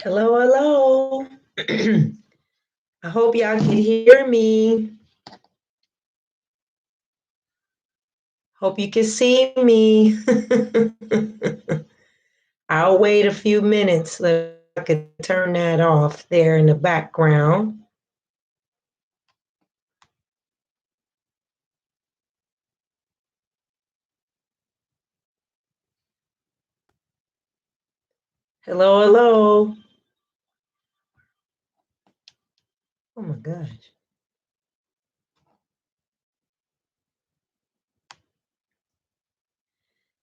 Hello, hello. I hope y'all can hear me. Hope you can see me. I'll wait a few minutes so I can turn that off there in the background. Hello, hello. Oh my gosh.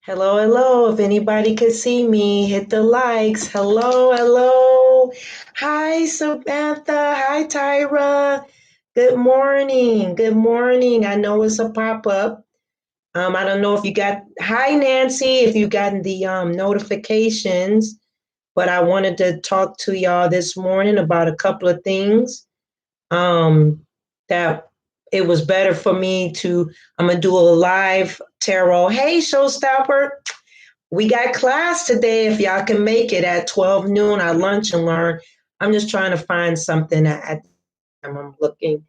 Hello, hello. If anybody can see me, hit the likes. Hello, hello. Hi, Samantha. Hi, Tyra. Good morning. Good morning. I know it's a pop-up. I don't know if you got, hi, Nancy, if you gotten the notifications, but I wanted to talk to y'all this morning about a couple of things that it was better for me to, I'm going to do a live tarot. Hey, Showstopper. We got class today. If y'all can make it at 12 noon, our lunch and learn. I'm just trying to find something at the time I'm looking.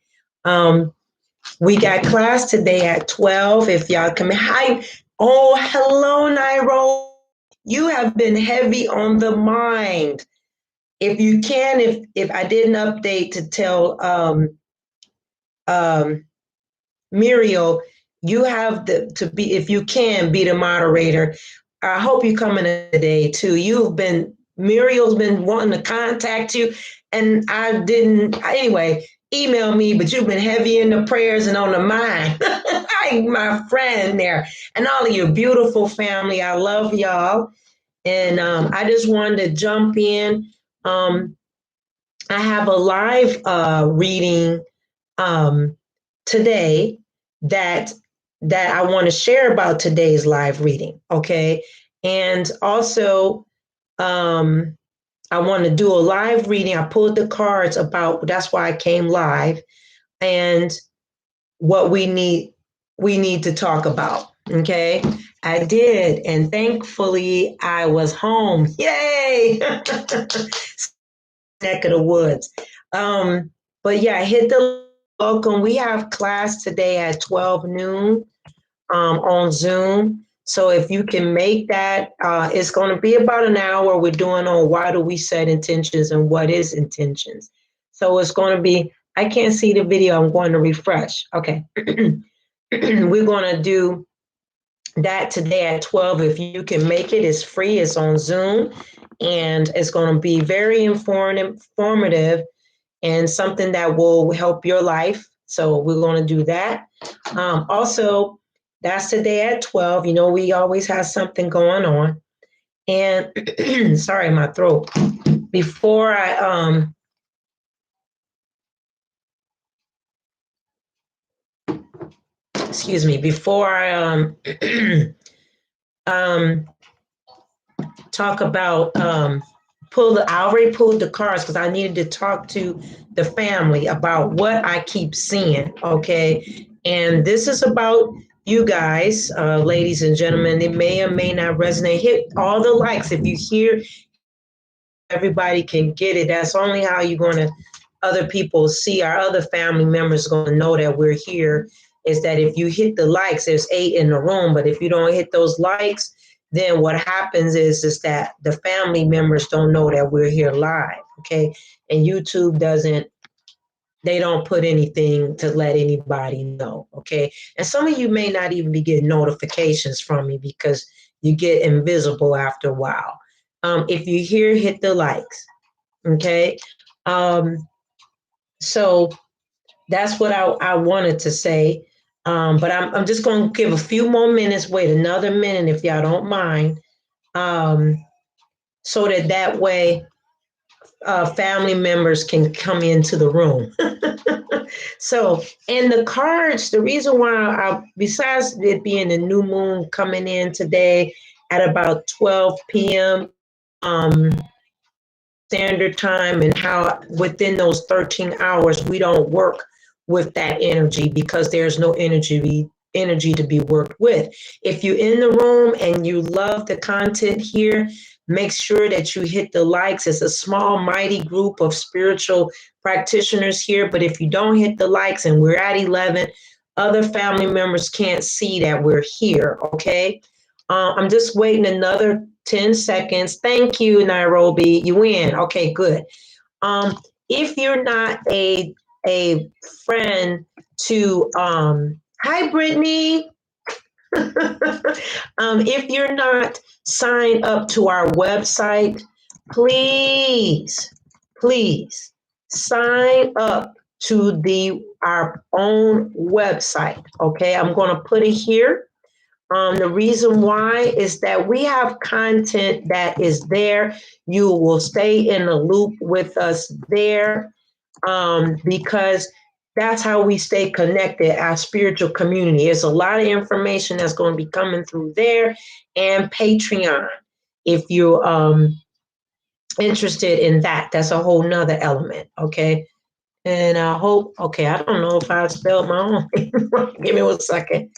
We got class today at 12. If y'all come, hi. Oh, hello, Nairo. You have been heavy on the mind. If you can, if I didn't update to tell Muriel, you have to be, if you can, be the moderator. I hope you come in today too. Muriel's been wanting to contact you, and I didn't. Anyway, email me, but you've been heavy in the prayers and on the mind. Hi, my friend there, and all of your beautiful family. I love y'all, and I just wanted to jump in. I have a live reading today that I want to share about today's live reading. Okay, and also I want to do a live reading. I pulled the cards about. That's why I came live, and what we need to talk about. Okay, I did, and thankfully I was home. Yay! Neck of the woods. But yeah, hit the welcome. We have class today at 12 noon on Zoom. So if you can make that, it's going to be about an hour. We're doing on why do we set intentions and what is intentions. So it's going to be, I can't see the video. I'm going to refresh. Okay. We're going to do that today at 12. If you can make it, it's free. It's on Zoom. And it's going to be very informative and something that will help your life. So we're going to do that. Also, that's today at 12. You know, we always have something going on. And sorry, my throat. Before I excuse me, before I talk about I already pulled the cards because I needed to talk to the family about what I keep seeing. Okay. And this is about you guys, ladies and gentlemen. It may or may not resonate. Hit all the likes. If you hear, everybody can get it. That's only how you're going to, other people see, our other family members are going to know that we're here. Is that if you hit the likes, there's 8 in the room, but if you don't hit those likes, then what happens is that the family members don't know that we're here live, okay? And YouTube they don't put anything to let anybody know, okay? And some of you may not even be getting notifications from me because you get invisible after a while. If you hear, hit the likes, okay? So that's what I wanted to say. But I'm just going to give a few more minutes, wait another minute if y'all don't mind, so that way family members can come into the room. So, and the cards, the reason why, besides it being the new moon coming in today at about 12 p.m. Standard time, and how within those 13 hours we don't work with that energy because there's no energy to be worked with. If you're in the room and you love the content here, Make sure that you hit the likes. It's a small, mighty group of spiritual practitioners here. But if you don't hit the likes and we're at 11, other family members can't see that we're here. Okay. I'm just waiting another 10 seconds. Thank you, Nairobi. You win. Okay, good. If you're not a friend to hi Brittany. If you're not signed up to our website, please, please sign up to our own website. Okay, I'm going to put it here. The reason why is that we have content that is there. You will stay in the loop with us there, because that's how we stay connected, our spiritual community. There's a lot of information that's going to be coming through there, and Patreon. If you're interested in that, that's a whole nother element. Okay. And I hope, okay, I don't know if I spelled my own name wrong. Give me 1 second.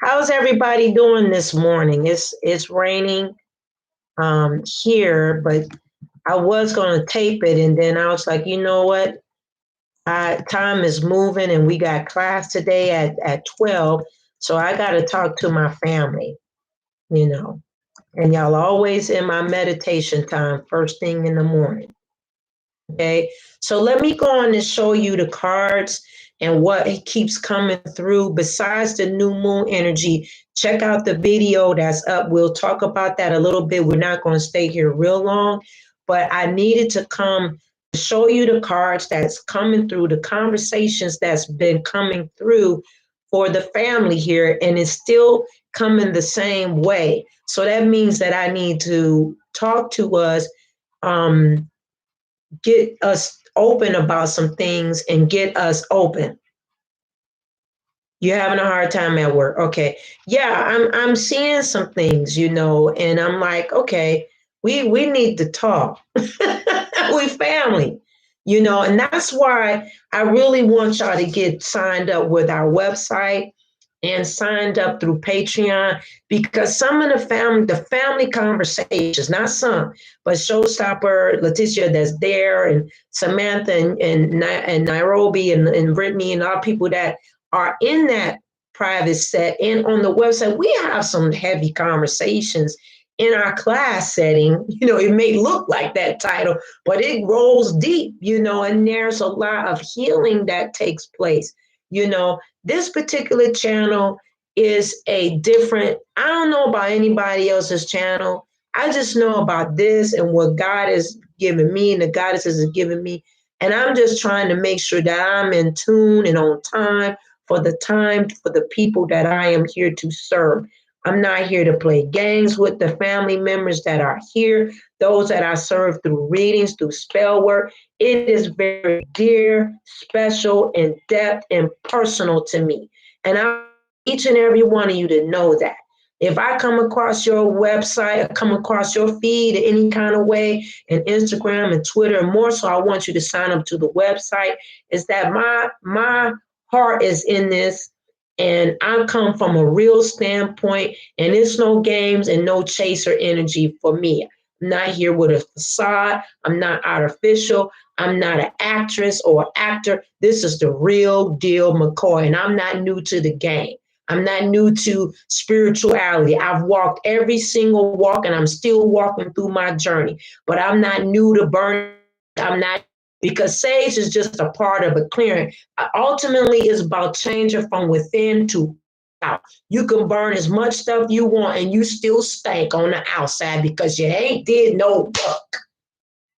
How's everybody doing this morning? It's raining here, but I was going to tape it, and then I was like, you know what? Time is moving, and we got class today at 12, so I got to talk to my family, you know. And y'all always in my meditation time, first thing in the morning. Okay, so let me go on and show you the cards and what it keeps coming through. Besides the new moon energy, check out the video that's up. We'll talk about that a little bit. We're not going to stay here real long, but I needed to come to show you the cards that's coming through, the conversations that's been coming through for the family here, and it's still coming the same way. So that means that I need to talk to us, get us open about some things and get us open. You're having a hard time at work. Okay. Yeah, I'm seeing some things, you know, and I'm like, okay, we need to talk. We family, you know, and that's why I really want y'all to get signed up with our website and signed up through Patreon, because some of the family conversations, not some, but Showstopper, Leticia that's there, and Samantha and Nairobi and Brittany and all people that are in that private set and on the website, we have some heavy conversations in our class setting. You know, it may look like that title, but it rolls deep, you know, and there's a lot of healing that takes place. You know, this particular channel is a different, I don't know about anybody else's channel. I just know about this and what God has given me and the goddesses have given me. And I'm just trying to make sure that I'm in tune and on time for the people that I am here to serve. I'm not here to play games with the family members that are here, those that I serve through readings, through spell work. It is very dear, special, in depth, and personal to me. And I want each and every one of you to know that. If I come across your website or come across your feed in any kind of way, and Instagram and Twitter, and more so, I want you to sign up to the website, is that my heart is in this. And I come from a real standpoint, and it's no games and no chaser energy for me. I'm not here with a facade. I'm not artificial. I'm not an actress or actor. This is the real deal, McCoy, and I'm not new to the game. I'm not new to spirituality. I've walked every single walk, and I'm still walking through my journey. But I'm not new to burning. I'm not, because sage is just a part of a clearing. Ultimately, it's about changing from within to out. You can burn as much stuff you want, and you still stink on the outside because you ain't did no work.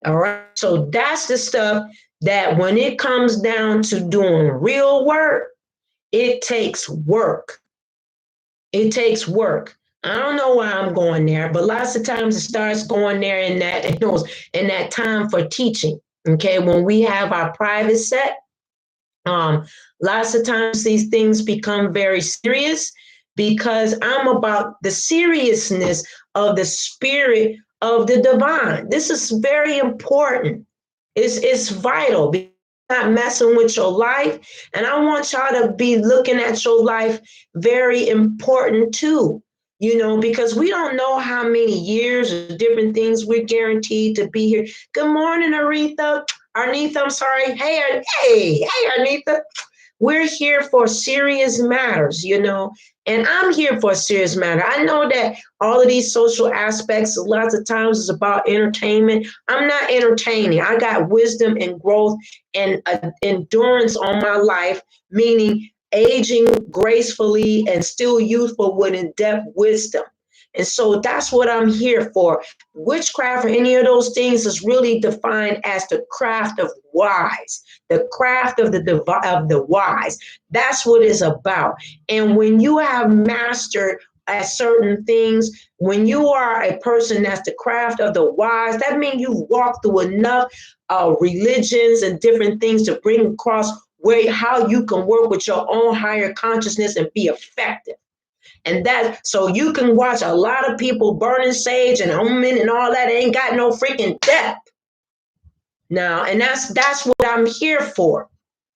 All right. So that's the stuff that when it comes down to doing real work, it takes work. It takes work. I don't know why I'm going there, but lots of times it starts going there in that time for teaching. Okay, when we have our private set, lots of times these things become very serious because I'm about the seriousness of the spirit of the divine. This is very important. It's vital. Not messing with your life. And I want y'all to be looking at your life very important too. because we don't know how many years or different things we're guaranteed to be here. Good morning, Aretha. Arnitha, I'm sorry. Hey, Arnitha. We're here for serious matters, and I'm here for a serious matter. I know that all of these social aspects, lots of times, is about entertainment. I'm not entertaining. I got wisdom and growth and endurance on my life, meaning aging gracefully and still youthful with in-depth wisdom. And so that's what I'm here for. Witchcraft or any of those things is really defined as the craft of wise, the craft of the wise. That's what it's about. And when you have mastered at certain things, when you are a person that's the craft of the wise, that means you've walked through enough religions and different things to bring across how you can work with your own higher consciousness and be effective. And so you can watch a lot of people burning sage and humming and all that. Ain't got no freaking depth. Now, and that's what I'm here for.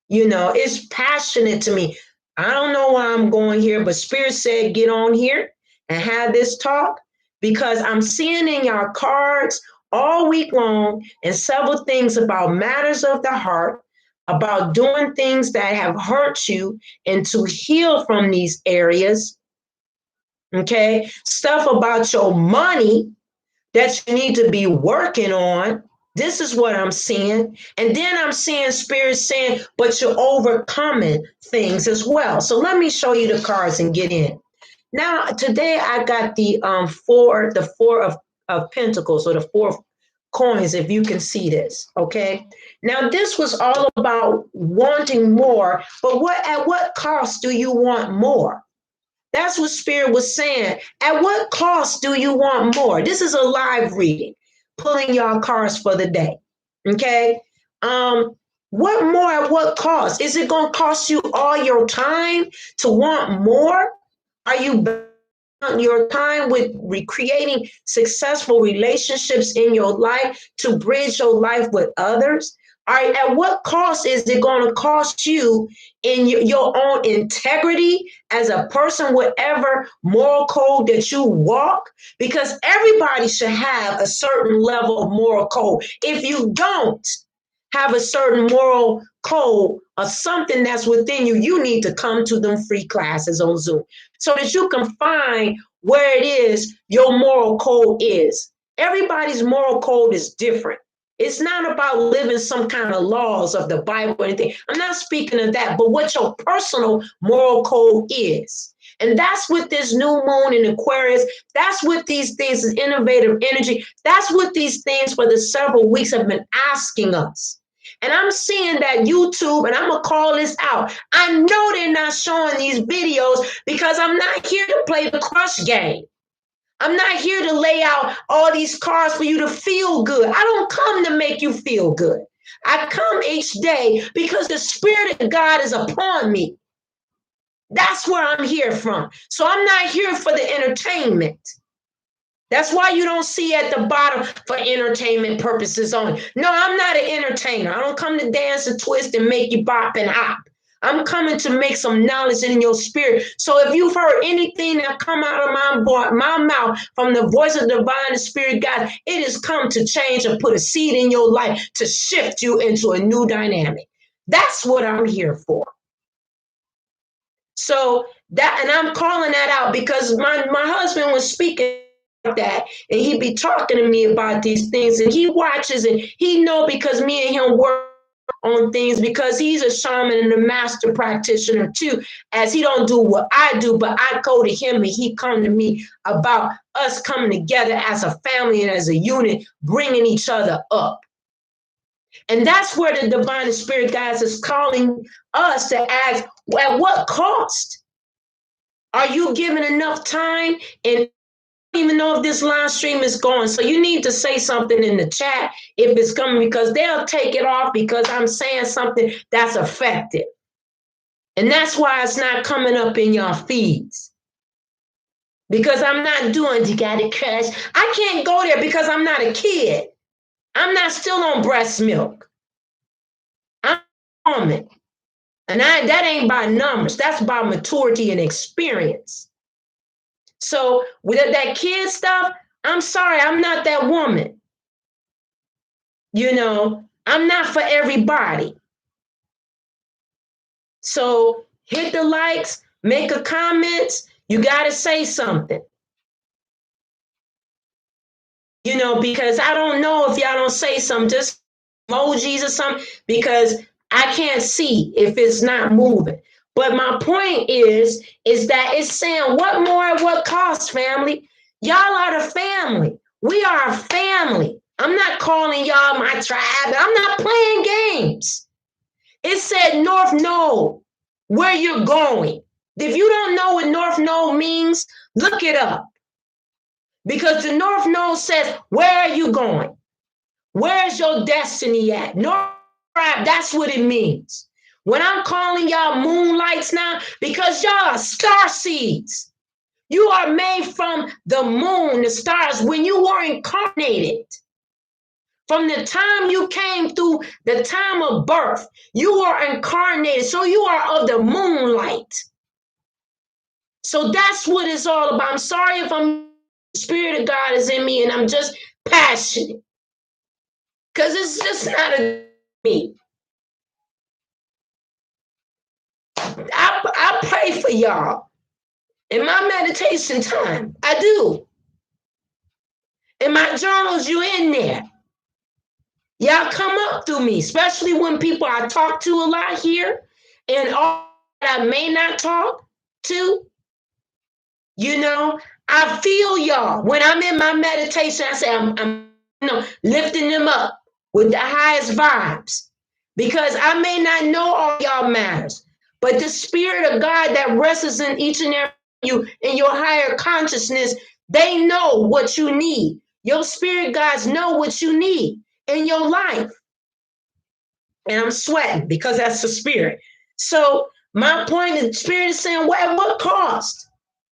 It's passionate to me. I don't know why I'm going here, but Spirit said get on here and have this talk, because I'm seeing in your cards all week long and several things about matters of the heart, about doing things that have hurt you and to heal from these areas. Okay, stuff about your money that you need to be working on. This is what I'm seeing. And then I'm seeing Spirit saying, but you're overcoming things as well. So let me show you the cards and get in. Now, today I got the four of Pentacles, or the 4 coins, if you can see this. Okay. Now, this was all about wanting more, but at what cost do you want more? That's what Spirit was saying. At what cost do you want more? This is a live reading, pulling y'all cards for the day. Okay. What more at what cost? Is it going to cost you all your time to want more? Are you your time with recreating successful relationships in your life to bridge your life with others? All right, at what cost is it going to cost you in your own integrity as a person, whatever moral code that you walk? Because everybody should have a certain level of moral code. If you don't have a certain moral code or something that's within you, you need to come to them free classes on Zoom so that you can find where it is your moral code is. Everybody's moral code is different. It's not about living some kind of laws of the Bible or anything. I'm not speaking of that, but what your personal moral code is. And that's what this new moon in Aquarius, that's what these things is innovative energy. That's what these things for the several weeks have been asking us. And I'm seeing that YouTube, and I'm going to call this out. I know they're not showing these videos because I'm not here to play the crush game. I'm not here to lay out all these cards for you to feel good. I don't come to make you feel good. I come each day because the Spirit of God is upon me. That's where I'm here from. So I'm not here for the entertainment. That's why you don't see at the bottom for entertainment purposes only. No, I'm not an entertainer. I don't come to dance and twist and make you bop and hop. I'm coming to make some knowledge in your spirit. So if you've heard anything that come out of my mouth from the voice of the divine spirit God, it has come to change and put a seed in your life to shift you into a new dynamic. That's what I'm here for. So that, and I'm calling that out because my husband was speaking that, and he'd be talking to me about these things, and he watches and he know because me and him work on things, because he's a shaman and a master practitioner too, as he don't do what I do, but I go to him and he come to me about us coming together as a family and as a unit, bringing each other up. And that's where the divine spirit guides is calling us to ask, at what cost? Are you giving enough time? And even know if this live stream is going. So you need to say something in the chat if it's coming, because they'll take it off because I'm saying something that's effective. And that's why it's not coming up in your feeds. Because I'm not doing, you got to crush. I can't go there because I'm not a kid. I'm not still on breast milk. I'm a woman. And that ain't by numbers. That's by maturity and experience. So with that kid stuff, I'm sorry, I'm not that woman. I'm not for everybody. So hit the likes, make a comment. You got to say something. Because I don't know if y'all don't say something, just emojis or something, because I can't see if it's not moving. But my point is that it's saying what more at what cost, family? Y'all are the family. We are a family. I'm not calling y'all my tribe. I'm not playing games. It said North Node, where you're going. If you don't know what North Node means, look it up. Because the North Node says, where are you going? Where's your destiny at? North Tribe, that's what it means. When I'm calling y'all moonlights now, because y'all are star seeds. You are made from the moon, the stars, when you were incarnated. From the time you came through the time of birth, you are incarnated. So you are of the moonlight. So that's what it's all about. I'm sorry if the Spirit of God is in me and I'm just passionate. Because it's just not me. I pray for y'all in my meditation time. I do. In my journals, you in there. Y'all come up through me, especially when people I talk to a lot here and all that I may not talk to. I feel y'all. When I'm in my meditation, I say I'm lifting them up with the highest vibes, because I may not know all y'all matters, but the Spirit of God that rests in each and every you in your higher consciousness, they know what you need. Your spirit guides know what you need in your life. And I'm sweating because that's the Spirit. So my point is, the Spirit is saying, well, at what cost?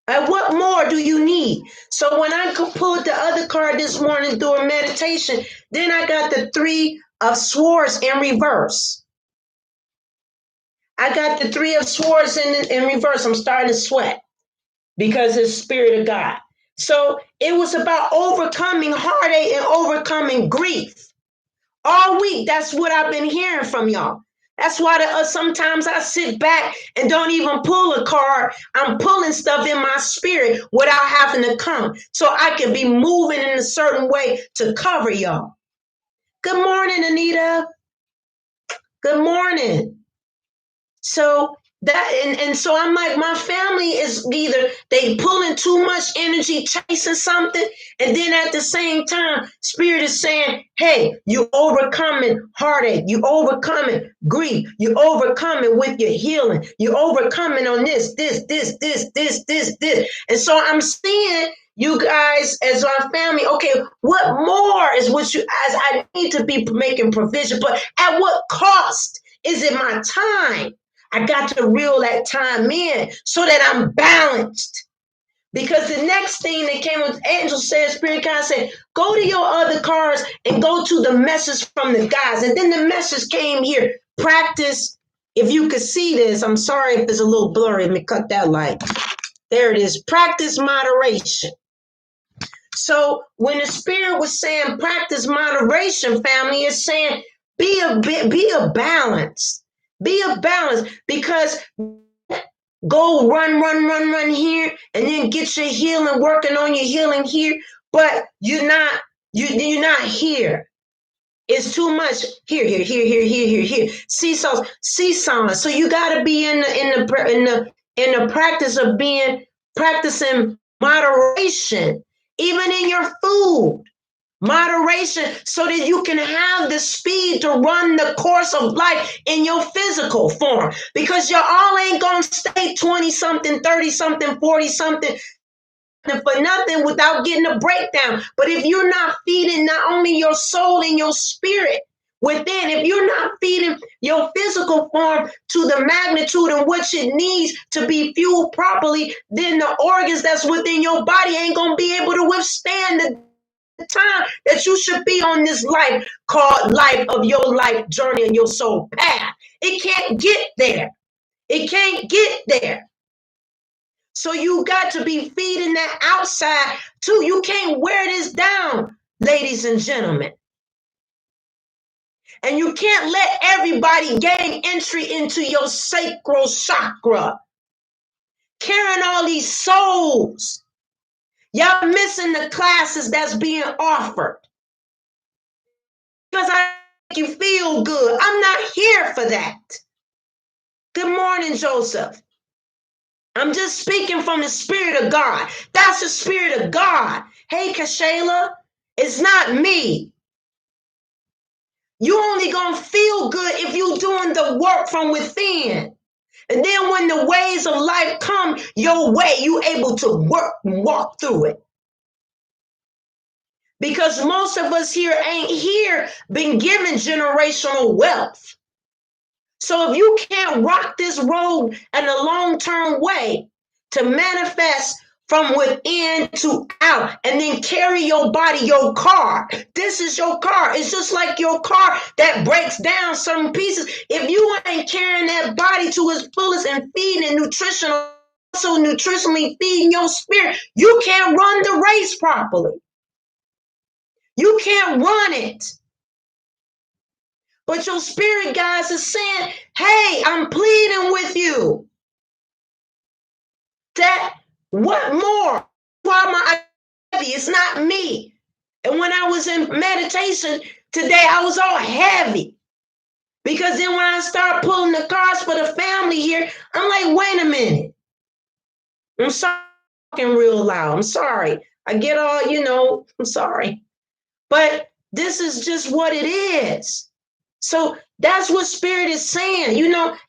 And what more do you need? So when I pulled the other card this morning during meditation, then I got the Three of Swords in reverse. I got the Three of Swords in reverse. I'm starting to sweat because it's Spirit of God. So it was about overcoming heartache and overcoming grief. All week, that's what I've been hearing from y'all. That's why sometimes I sit back and don't even pull a card. I'm pulling stuff in my spirit without having to come, so I can be moving in a certain way to cover y'all. Good morning, Anita. Good morning. So so I'm like, my family is either they pulling too much energy chasing something, and then at the same time, Spirit is saying, hey, you overcoming heartache, you overcoming grief, you overcoming with your healing, you overcoming on this. And so I'm seeing you guys as our family. Okay, what more is what you as I need to be making provision, but at what cost? Is it my time? I got to reel that time in so that I'm balanced. Because the next thing that came with Angel said, Spirit God said, go to your other cards and go to the message from the guys. And then the message came here. Practice. If you could see this, I'm sorry if it's a little blurry. Let me cut that light. There it is. Practice moderation. So when the Spirit was saying practice moderation, family, is saying be a balance. Be a balance, because go run here and then get your healing, working on your healing here, but you're not here. It's too much here. Seesaw. So you got to be in the practice of practicing moderation, even in your food. Moderation, so that you can have the speed to run the course of life in your physical form, because you all ain't gonna stay 20 something, 30 something, 40 something for nothing without getting a breakdown. But if you're not feeding not only your soul and your spirit within, if you're not feeding your physical form to the magnitude in which it needs to be fueled properly, then the organs that's within your body ain't gonna be able to withstand the time that you should be on this life called life of your life journey and your soul path. It can't get there. It can't get there. So you got to be feeding that outside too. You can't wear this down, ladies and gentlemen. And you can't let everybody gain entry into your sacral chakra, carrying all these souls. Y'all missing the classes that's being offered. Because I make you feel good. I'm not here for that. Good morning, Joseph. I'm just speaking from the Spirit of God. That's the Spirit of God. Hey, Kashayla, it's not me. You only gonna feel good if you doing the work from within. And then when the ways of life come your way, you able to work and walk through it. Because most of us here ain't here been given generational wealth. So if you can't rock this road in a long-term way to manifest from within to out and then carry your body, your car. This is your car. It's just like your car that breaks down some pieces. If you ain't carrying that body to its fullest and feeding nutritionally feeding your spirit, you can't run the race properly. You can't run it. But your spirit guys is saying, hey, I'm pleading with you. That what more? Why am I heavy? It's not me. And when I was in meditation today, I was all heavy. Because then when I start pulling the cards for the family here, I'm like, wait a minute. I'm sorry, talking real loud. I'm sorry. I get all, I'm sorry. But this is just what it is. So that's what Spirit is saying.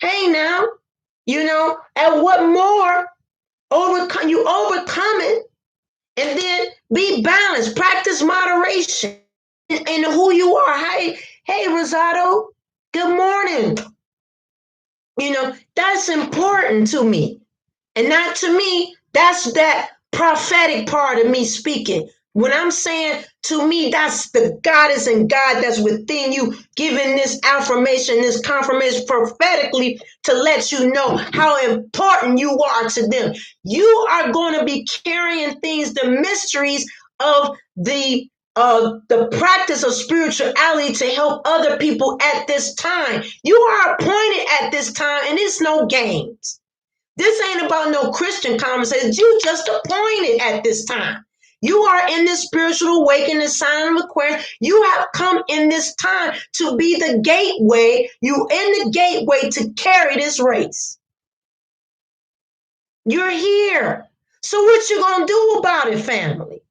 Hey now, and what more? You overcome it, and then be balanced. Practice moderation in who you are. Hey, Rosado, good morning. That's important to me. And not to me, that's that prophetic part of me speaking. When I'm saying to me, that's the goddess and God that's within you, giving this affirmation, this confirmation prophetically to let you know how important you are to them. You are going to be carrying things, the mysteries of the practice of spirituality to help other people at this time. You are appointed at this time, and it's no games. This ain't about no Christian conversations. You just appointed at this time. You are in this spiritual awakening, sign of Aquarius. You have come in this time to be the gateway. You in the gateway to carry this race. You're here. So what you gonna do about it, family?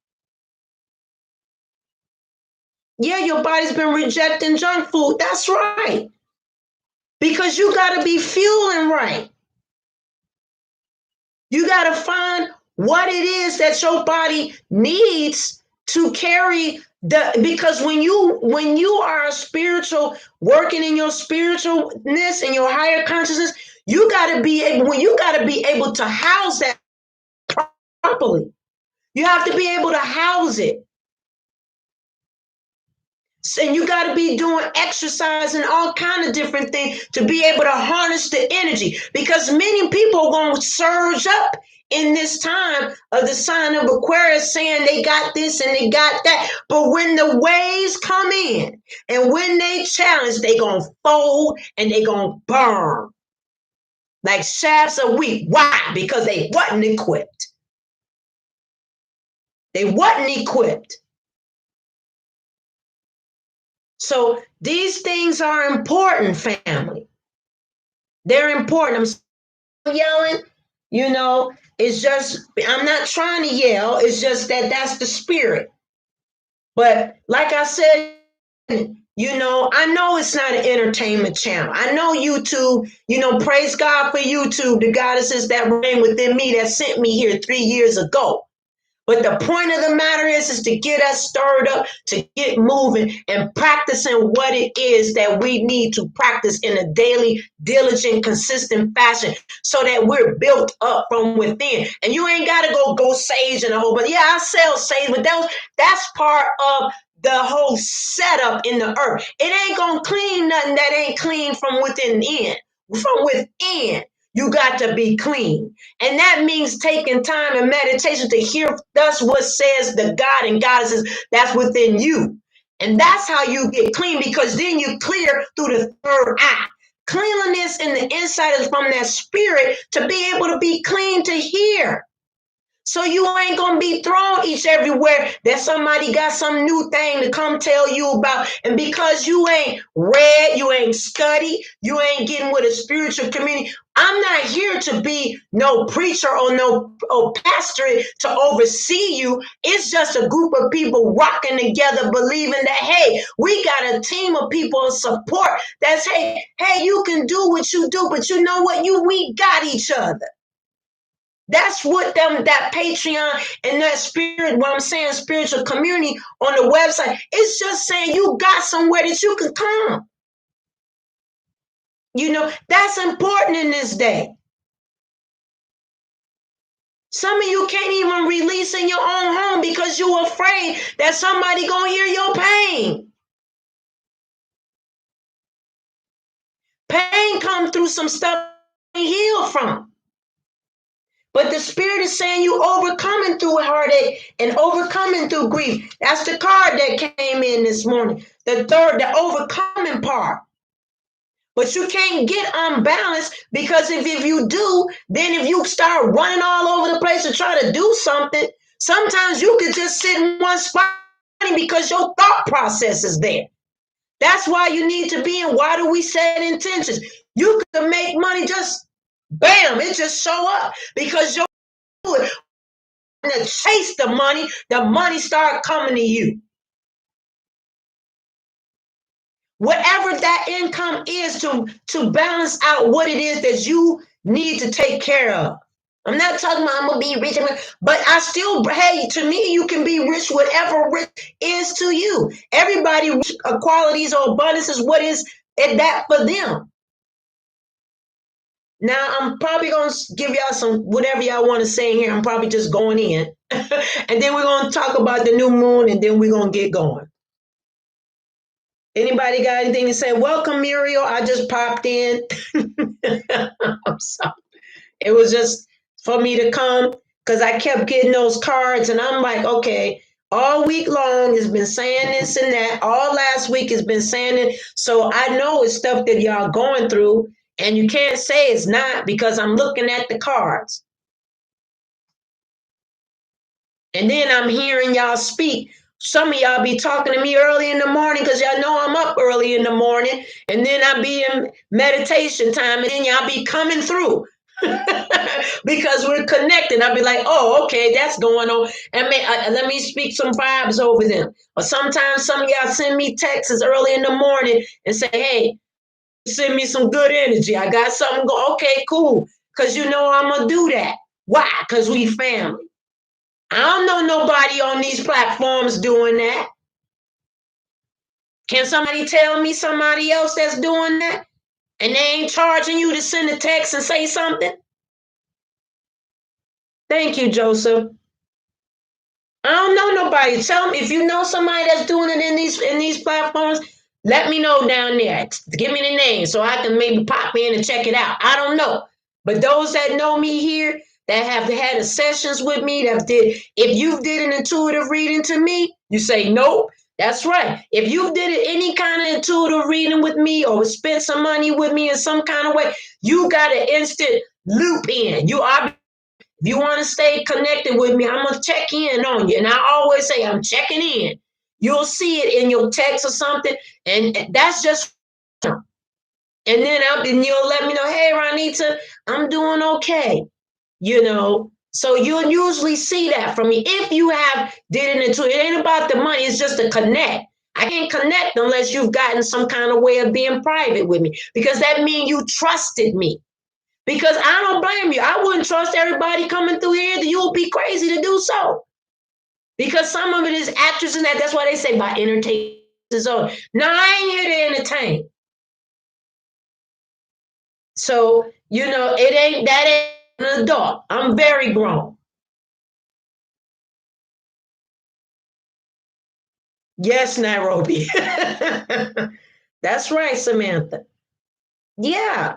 Yeah, your body's been rejecting junk food. That's right. Because you gotta be fueling right. You gotta find what it is that your body needs to carry because when you are a spiritual, working in your spiritualness and your higher consciousness, you gotta be able to house that properly. You have to be able to house it. And you got to be doing exercise and all kind of different things to be able to harness the energy, because many people are going to surge up in this time of the sign of Aquarius saying they got this and they got that. But when the waves come in and when they challenge, they going to fold and they going to burn like shafts of wheat. Why? Because they wasn't equipped. They wasn't equipped. So these things are important, family. They're important. I'm yelling, it's just, I'm not trying to yell. It's just that's the spirit. But like I said, I know it's not an entertainment channel. I know YouTube, praise God for YouTube, the goddesses that reign within me that sent me here 3 years ago. But the point of the matter is to get us stirred up, to get moving and practicing what it is that we need to practice in a daily, diligent, consistent fashion so that we're built up from within. And you ain't got to go sage and a whole, but yeah, I sell sage, but that's part of the whole setup in the earth. It ain't going to clean nothing that ain't clean from within. From within. you got to be clean. And that means taking time and meditation to hear thus what says the God and goddesses that's within you. And that's how you get clean, because then you clear through the third eye. Cleanliness in the inside is from that spirit to be able to be clean to hear. So you ain't gonna be thrown each everywhere that somebody got some new thing to come tell you about. And because you ain't read, you ain't studied, you ain't getting with a spiritual community. I'm not here to be no preacher or no pastor to oversee you. It's just a group of people rocking together, believing that, hey, we got a team of people of support. That's, hey, you can do what you do, but you know what? We got each other. That's what that Patreon and that spirit, what I'm saying, spiritual community on the website, it's just saying you got somewhere that you can come. You know, that's important in this day. Some of you can't even release in your own home because you're afraid that somebody gonna hear your pain. Pain comes through some stuff you heal from. But the spirit is saying you overcoming through heartache and overcoming through grief. That's the card that came in this morning. The third, the overcoming part. But you can't get unbalanced, because if you do, then if you start running all over the place to try to do something, sometimes you could just sit in one spot because your thought process is there. That's why you need to be in. Why do we set intentions? You can make money just bam, it just show up because you're to chase the money start coming to you. Whatever that income is to balance out what it is that you need to take care of. I'm not talking about I'm gonna be rich, but I still, hey, to me, you can be rich, whatever rich is to you. Everybody qualities or abundance is what is that for them. Now I'm probably gonna give y'all some whatever y'all want to say here. I'm probably just going in. And then we're gonna talk about the new moon, and then we're gonna get going. Anybody got anything to say? Welcome, Muriel. I just popped in. I'm sorry. It was just for me to come because I kept getting those cards, and I'm like, okay, all week long has been saying this and that. All last week has been saying it. So I know it's stuff that y'all going through, and you can't say it's not because I'm looking at the cards. And then I'm hearing y'all speak. Some of y'all be talking to me early in the morning because y'all know I'm up early in the morning. And then I be in meditation time, and then y'all be coming through because we're connected. I'll be like, oh, okay, that's going on. And let me speak some vibes over them. Or sometimes some of y'all send me texts early in the morning and say, hey, send me some good energy. I got something going. Okay, cool. Because you know I'm going to do that. Why? Because we family. I don't know nobody on these platforms doing that. Can somebody tell me somebody else that's doing that? And they ain't charging you to send a text and say something? Thank you, Joseph. I don't know nobody. Tell me if you know somebody that's doing it in these platforms. Let me know down there. Give me the name so I can maybe pop in and check it out. I don't know. But those that know me here, that have had sessions with me, if you did an intuitive reading to me, you say nope. That's right. If you did any kind of intuitive reading with me or spent some money with me in some kind of way, you got an instant loop in. If you want to stay connected with me, I'm going to check in on you. And I always say I'm checking in. You'll see it in your text or something. And that's just, and then you'll let me know, hey, Ronita, I'm doing okay. You know, so you'll usually see that from me. If you have did it into it ain't about the money, it's just to connect. I can't connect unless you've gotten some kind of way of being private with me, because that means you trusted me. Because I don't blame you. I wouldn't trust everybody coming through here. That you'll be crazy to do so. Because some of it is actors and that's why they say by entertainment. No, I ain't here to entertain. So, you know, that ain't an adult. I'm very grown. Yes, Nairobi. That's right, Samantha. Yeah.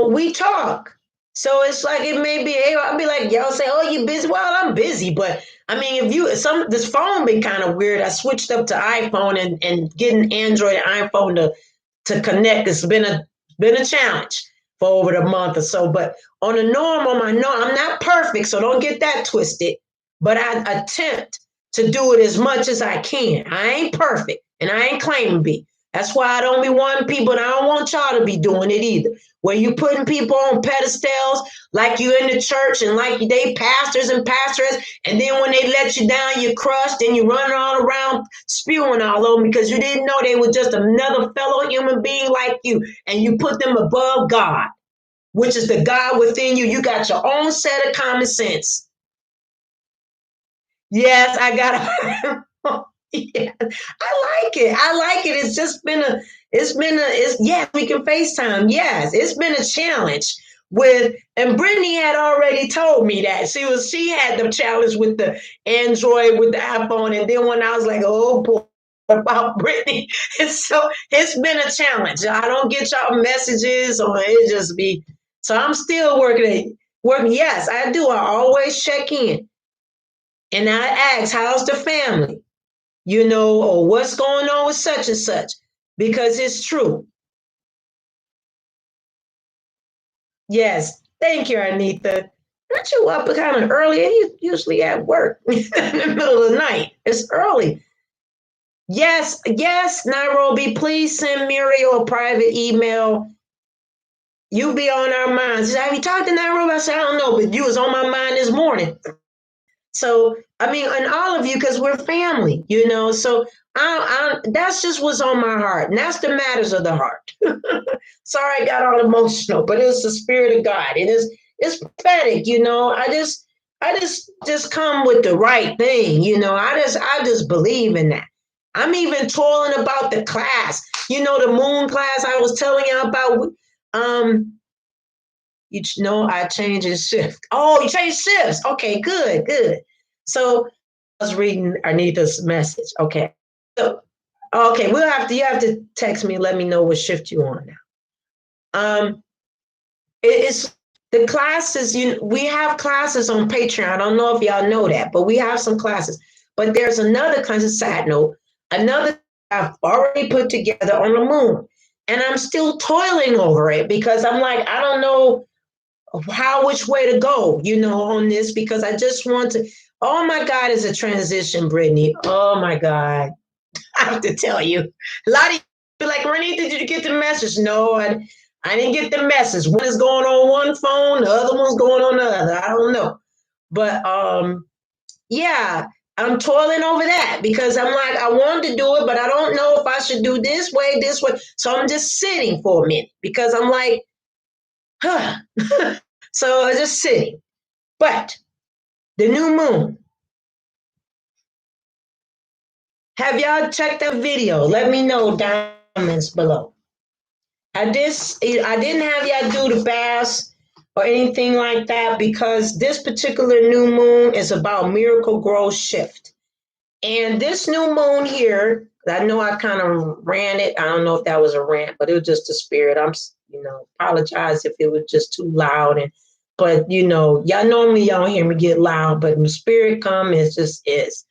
we talk. So it's like it may be, hey, I'll be like, y'all say, oh, you busy? Well, I'm busy, but I mean, this phone been kind of weird. I switched up to iPhone and getting Android and iPhone to connect. It's been a challenge for over the month or so. But on a normal, I'm not perfect, so don't get that twisted. But I attempt to do it as much as I can. I ain't perfect, and I ain't claiming to be. That's why I don't be wanting people, and I don't want y'all to be doing it either. Where you putting people on pedestals like you in the church and like they pastors and pastors, and then when they let you down, you're crushed and you running all around spewing all over because you didn't know they were just another fellow human being like you, and you put them above God, which is the God within you. You got your own set of common sense. Yes, I got yeah, I like it. I like it. It's just been yes, we can FaceTime. Yes, it's been a challenge and Brittany had already told me that. She had the challenge with the Android, with the iPhone. And then when I was like, oh boy, about Brittany. And so it's been a challenge. I don't get y'all messages or it just be, so I'm still working. Yes, I do. I always check in and I ask, how's the family? Or what's going on with such and such, because it's true. Yes. Thank you, Anita. Aren't you up kind of early? You usually at work in the middle of the night. It's early. Yes, Nairobi, please send Muriel a private email. You be on our minds. She said, have you talked to Nairobi? I said, I don't know, but you was on my mind this morning. So, I mean, and all of you, because we're family, so that's just what's on my heart. And that's the matters of the heart. Sorry, I got all emotional, but it's the spirit of God. It's prophetic, I just come with the right thing, I just believe in that. I'm even toiling about the class, the moon class I was telling you about. I change and shift. Oh, you change shifts. Okay, good. So I was reading Anita's message. Okay. So, okay, you have to text me and let me know what shift you're on now. It's the classes, we have classes on Patreon. I don't know if y'all know that, but we have some classes. But there's another class, a side note, another I've already put together on the moon. And I'm still toiling over it because I'm like, I don't know which way to go, on this, because I just want to. Oh my God, it's a transition, Brittany. Oh my God. I have to tell you. A lot of you be like, Renee, did you get the message? No, I didn't get the message. One is going on one phone, the other one's going on the other. I don't know. But yeah, I'm toiling over that because I'm like, I wanted to do it, but I don't know if I should do this way. So I'm just sitting for a minute because I'm like, huh. So I'm just sitting. But the new moon. Have y'all checked that video? Let me know down in the comments below. I didn't have y'all do the baths or anything like that because this particular new moon is about miracle growth shift. And this new moon here, I know I kind of ran it. I don't know if that was a rant, but it was just a spirit. I'm, apologize if it was just too loud. But y'all normally y'all hear me get loud, but when spirit come, it just is.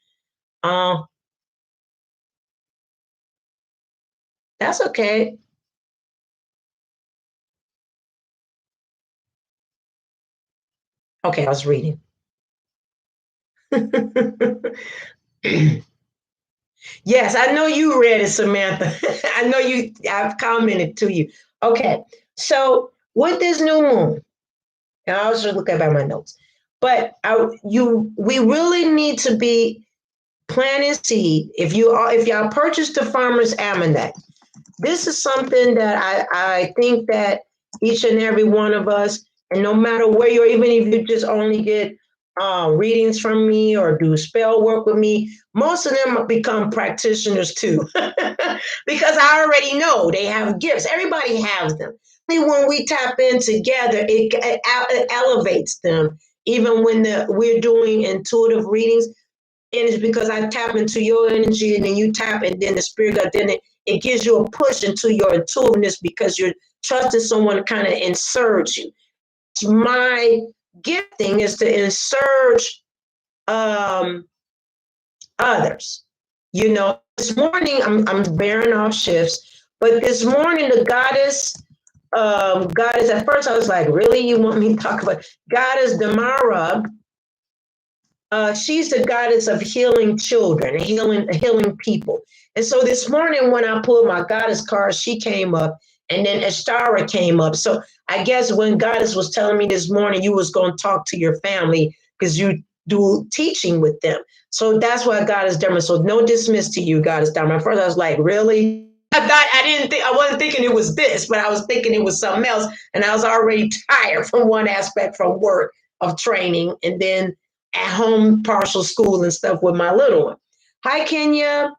That's okay. Okay, I was reading. Yes, I know you read it, Samantha. I know I've commented to you. Okay, so with this new moon, and I was just looking at my notes, but we really need to be planting seed. If y'all purchase the Farmer's Almanac, this is something that I think that each and every one of us, and no matter where you're, even if you just only get readings from me or do spell work with me, most of them become practitioners too, because I already know they have gifts. Everybody has them. When we tap in together, it elevates them. Even when we're doing intuitive readings, and it's because I tap into your energy, and then you tap, and then the spirit, then it gives you a push into your intuitiveness because you're trusting someone to kind of ensurge you. My gifting is to ensurge others. This morning I'm bearing off shifts, but this morning the goddess, at first I was like, really? You want me to talk about Goddess Damara? She's the goddess of healing children and healing people. And so this morning when I pulled my goddess card, she came up, and then Ashtara came up. So I guess when Goddess was telling me this morning you was going to talk to your family because you do teaching with them. So that's why Goddess Dharma. So no dismiss to you, Goddess Dharma. At first I was like, really? I wasn't thinking it was this, but I was thinking it was something else. And I was already tired from one aspect from work of training and then at home partial school and stuff with my little one. Hi, Kenya.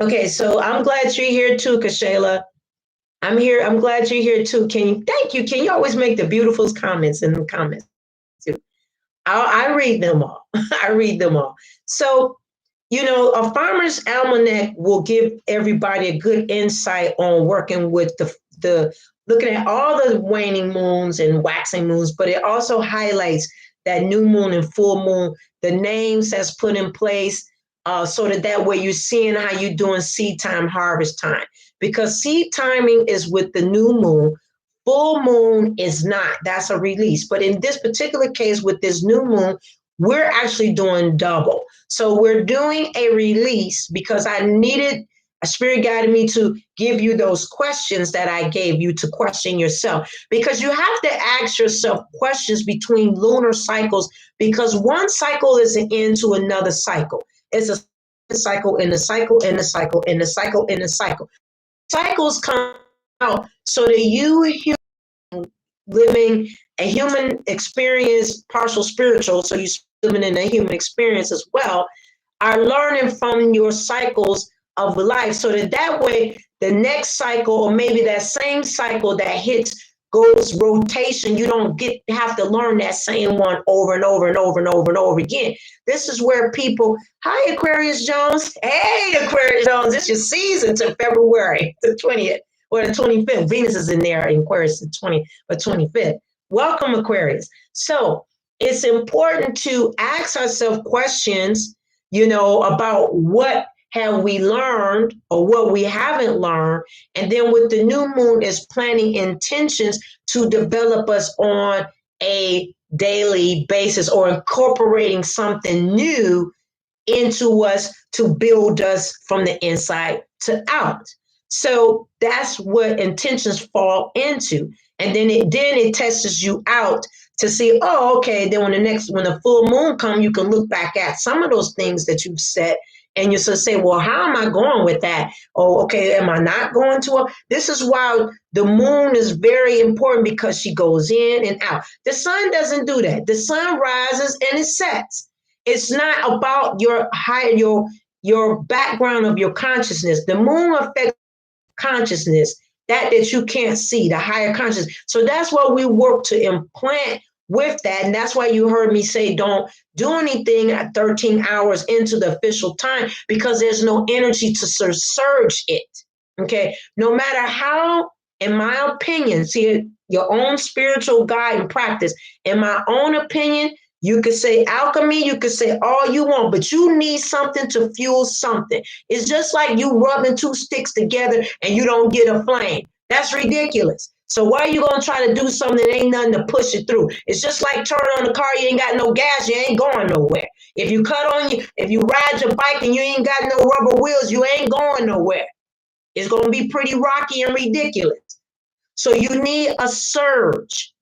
Okay, so I'm glad you're here too, Kashayla. I'm here. I'm glad you're here too. Thank you. Can you always make the beautiful comments in the comments too? I read them all. I read them all. So, a farmer's almanac will give everybody a good insight on working with the looking at all the waning moons and waxing moons, but it also highlights that new moon and full moon, the names that's put in place, so that way you're seeing how you're doing seed time, harvest time. Because seed timing is with the new moon, full moon is not. That's a release. But in this particular case, with this new moon, we're actually doing double. So we're doing a release because I needed a spirit guided me to give you those questions that I gave you to question yourself, because you have to ask yourself questions between lunar cycles, because one cycle is an end to another cycle. It's a cycle in the cycle in the cycle in the cycle in the cycle. Cycles come out so that you living a human experience, partial spiritual, so you're living in a human experience as well, are learning from your cycles of life, so that way the next cycle, or maybe that same cycle that hits goes rotation, you don't have to learn that same one over and over and over and over and over again. This is where people, hi Aquarius Jones, hey Aquarius Jones, it's your season to February the 20th or the 25th. Venus is in there in Aquarius the 20th or 25th. Welcome Aquarius. So it's important to ask ourselves questions, about what have we learned or what we haven't learned. And then with the new moon is planning intentions to develop us on a daily basis or incorporating something new into us to build us from the inside to out. So that's what intentions fall into. And then it tests you out to see, oh, okay, then when the full moon comes, you can look back at some of those things that you've set. And you sort of say, well, how am I going with that? Oh, okay, am I not going to? This is why the moon is very important, because she goes in and out. The sun doesn't do that. The sun rises and it sets. It's not about your background of your consciousness. The moon affects consciousness, that you can't see, the higher consciousness. So that's why we work to implant with that. And that's why you heard me say, don't do anything at 13 hours into the official time, because there's no energy to surge it. Okay. No matter how, in my opinion, see your own spiritual guide and practice. In my own opinion, you could say alchemy, you could say all you want, but you need something to fuel something. It's just like you rubbing two sticks together and you don't get a flame. That's ridiculous. So why are you going to try to do something that ain't nothing to push it through? It's just like turning on the car, you ain't got no gas, you ain't going nowhere. If you ride your bike and you ain't got no rubber wheels, you ain't going nowhere. It's going to be pretty rocky and ridiculous. So you need a surge.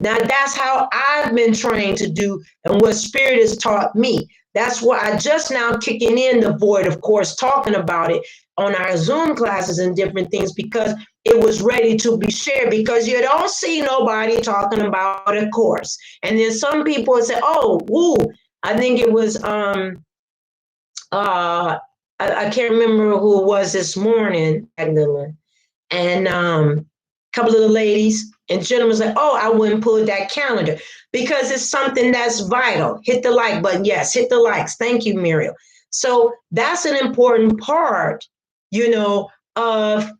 Now that's how I've been trained to do, and what Spirit has taught me. That's why I just now kicking in the void, of course, talking about it on our Zoom classes and different things, because it was ready to be shared, because you don't see nobody talking about it, of course. And then some people say, oh, woo, I think it was, I can't remember who it was this morning, Magdalene, and a couple of the ladies and gentlemen say, oh, I wouldn't pull that calendar because it's something that's vital. Hit the like button. Yes, hit the likes. Thank you, Muriel. So that's an important part, of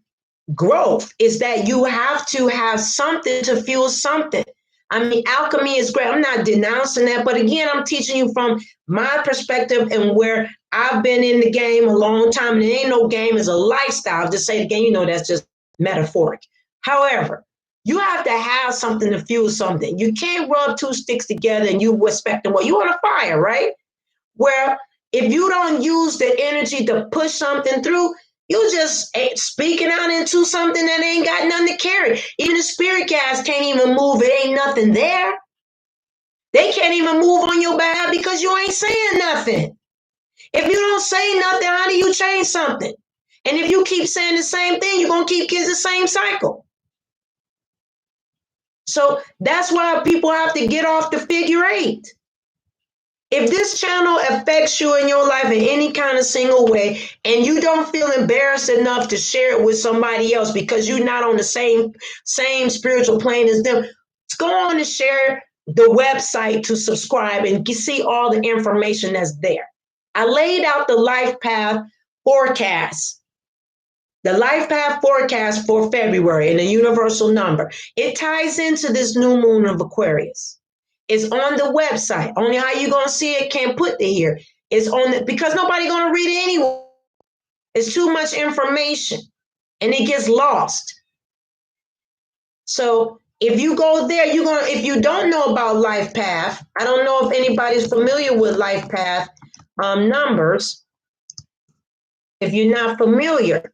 growth is that you have to have something to fuel something. I mean, alchemy is great. I'm not denouncing that, but again, I'm teaching you from my perspective and where I've been in the game a long time. And it ain't no game, it's a lifestyle. Just say the game, that's just metaphoric. However, you have to have something to fuel something. You can't rub two sticks together and you expect them. Well, you on a fire, right? Where if you don't use the energy to push something through, you just speaking out into something that ain't got nothing to carry. Even the spirit guides can't even move. It ain't nothing there. They can't even move on your behalf because you ain't saying nothing. If you don't say nothing, how do you change something? And if you keep saying the same thing, you're going to keep kids the same cycle. So that's why people have to get off the figure eight. If this channel affects you in your life in any kind of single way, and you don't feel embarrassed enough to share it with somebody else because you're not on the same spiritual plane as them, let's go on and share the website to subscribe and see all the information that's there. I laid out the life path forecast. The life path forecast for February and the universal number. It ties into this new moon of Aquarius. It's on the website. Only how you gonna see it can't put it here. It's on the, because nobody gonna read it anyway. It's too much information and it gets lost. So if you go there, if you don't know about life path, I don't know if anybody's familiar with life path numbers. If you're not familiar,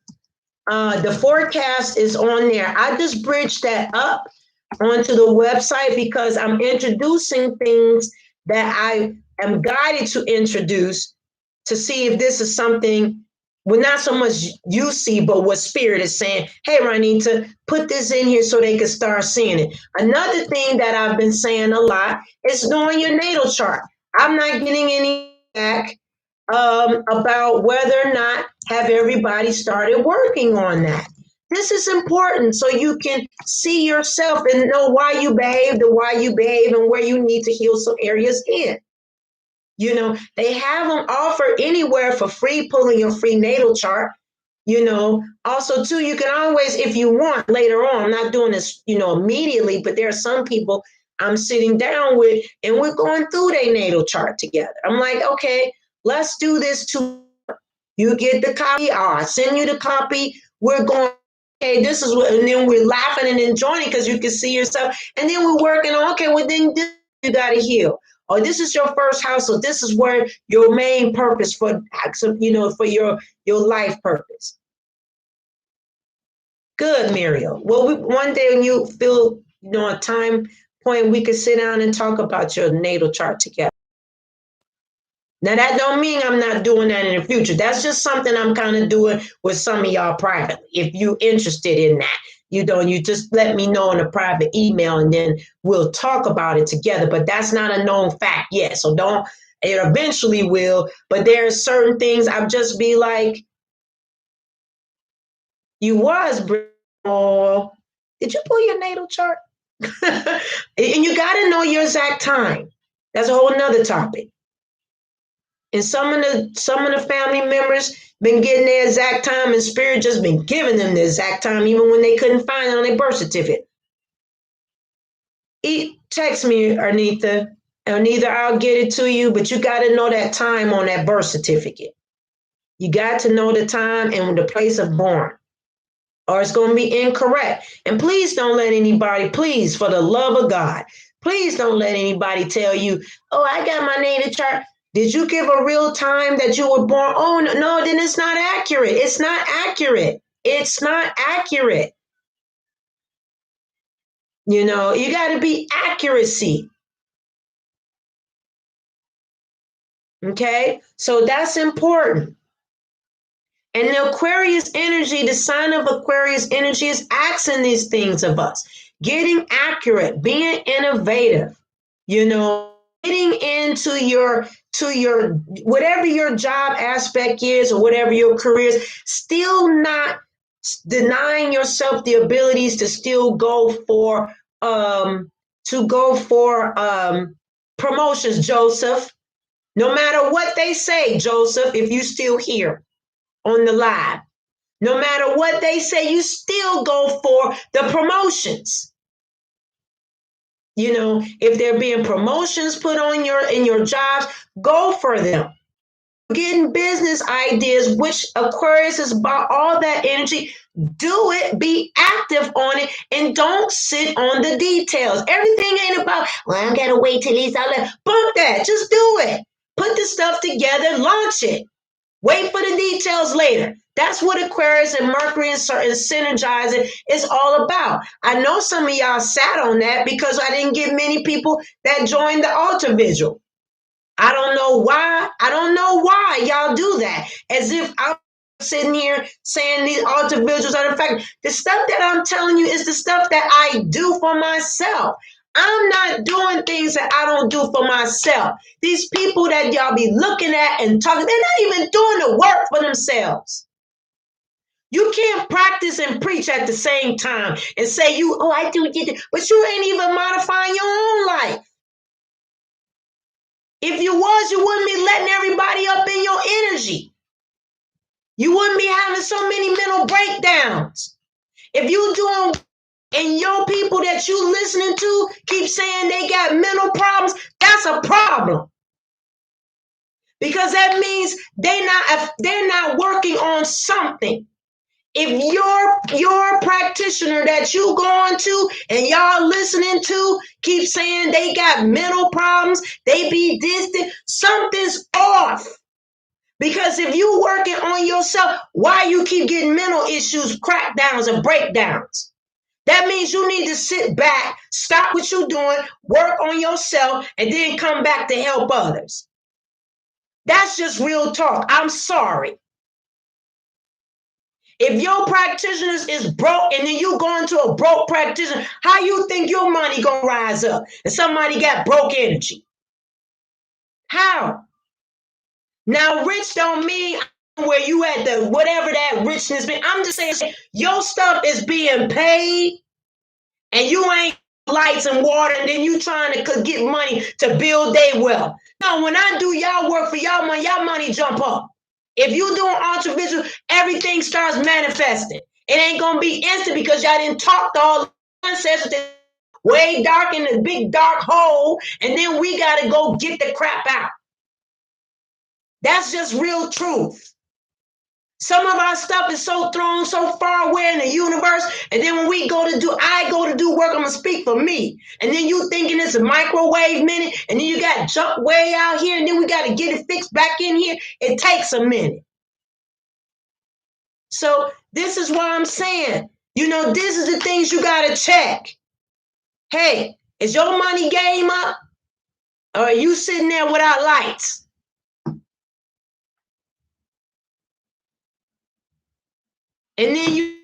the forecast is on there. I just bridged that up onto the website because I'm introducing things that I am guided to introduce to see if this is something, well, not so much you see, but what spirit is saying, hey, Ranita, put this in here so they can start seeing it. Another thing that I've been saying a lot is knowing your natal chart. I'm not getting any back about whether or not have everybody started working on that. This is important so you can see yourself and know why you behave the way you behave and where you need to heal some areas in. They have them offered anywhere for free, pulling your free natal chart. Also too, you can always, if you want later on, I'm not doing this, immediately, but there are some people I'm sitting down with and we're going through their natal chart together. I'm like, okay, let's do this too. You get the copy, I'll send you the copy. We're going, okay, this is what, and then we're laughing and enjoying because you can see yourself. And then we're working on, okay, well, then you got to heal. Or this is your first house, so this is where your main purpose for, for your life purpose. Good, Muriel. Well, one day when you feel, a time point, we could sit down and talk about your natal chart together. Now, that don't mean I'm not doing that in the future. That's just something I'm kind of doing with some of y'all privately. If you're interested in that, you just let me know in a private email and then we'll talk about it together. But that's not a known fact yet. So it eventually will. But there are certain things I'll just be like, did you pull your natal chart? And you got to know your exact time. That's a whole nother topic. And some of the family members been getting their exact time, and spirit just been giving them the exact time, even when they couldn't find it on their birth certificate. Text me, Anita, and either I'll get it to you, but you got to know that time on that birth certificate. You got to know the time and the place of born, or it's going to be incorrect. And please don't let anybody, please, for the love of God, please don't let anybody tell you, oh, I got my natal chart. Did you give a real time that you were born? Oh, no, then it's not accurate. It's not accurate. It's not accurate. You got to be accuracy. Okay? So that's important. And the Aquarius energy, the sign of Aquarius energy is asking these things of us. Getting accurate, being innovative, getting into your whatever your job aspect is or whatever your career is, still not denying yourself the abilities to still go for promotions, Joseph. No matter what they say, Joseph, if you still here on the live, No matter what they say, you still go for the promotions. You know, if there being promotions put on in your jobs, go for them. Getting business ideas, which Aquarius is about all that energy. Do it, be active on it, and don't sit on the details. Everything ain't about, well, I gotta wait till he's out there. Bump that, just do it. Put the stuff together, launch it. Wait for the details later. That's what Aquarius and Mercury and synergizing is all about. I know some of y'all sat on that because I didn't get many people that joined the altar vigil. I don't know why. I don't know why y'all do that. As if I'm sitting here saying these altar vigils are the fact. The stuff that I'm telling you is the stuff that I do for myself. I'm not doing things that I don't do for myself. These people that y'all be looking at and talking, they're not even doing the work for themselves. You can't practice and preach at the same time and say I do, but you ain't even modifying your own life. If you was, you wouldn't be letting everybody up in your energy. You wouldn't be having so many mental breakdowns. If you doing and your people that you listening to keep saying they got mental problems, that's a problem. Because that means they're not working on something. If your practitioner that you going to and y'all listening to keep saying they got mental problems, they be distant, something's off. Because if you working on yourself, why you keep getting mental issues, crackdowns, and breakdowns? That means you need to sit back, stop what you're doing, work on yourself, and then come back to help others. That's just real talk. I'm sorry. If your practitioner is broke and then you going to a broke practitioner, how you think your money gonna rise up? And somebody got broke energy. How? Now, rich don't mean where you at the whatever that richness means. I'm just saying your stuff is being paid and you ain't lights and water and then you trying to get money to build their wealth. No, when I do y'all work for y'all money jump up. If you doing artificial, everything starts manifesting. It ain't gonna be instant because y'all didn't talk to all the ancestors way dark in the big dark hole, and then we gotta go get the crap out. That's just real truth. Some of our stuff is so thrown so far away in the universe, and then when I go to do work, I'm gonna speak for me. And then you thinking it's a microwave minute, and then you got jump way out here, and then we got to get it fixed back in here. It takes a minute. So this is why I'm saying, this is the things you gotta check. Hey, is your money game up, or are you sitting there without lights? And then you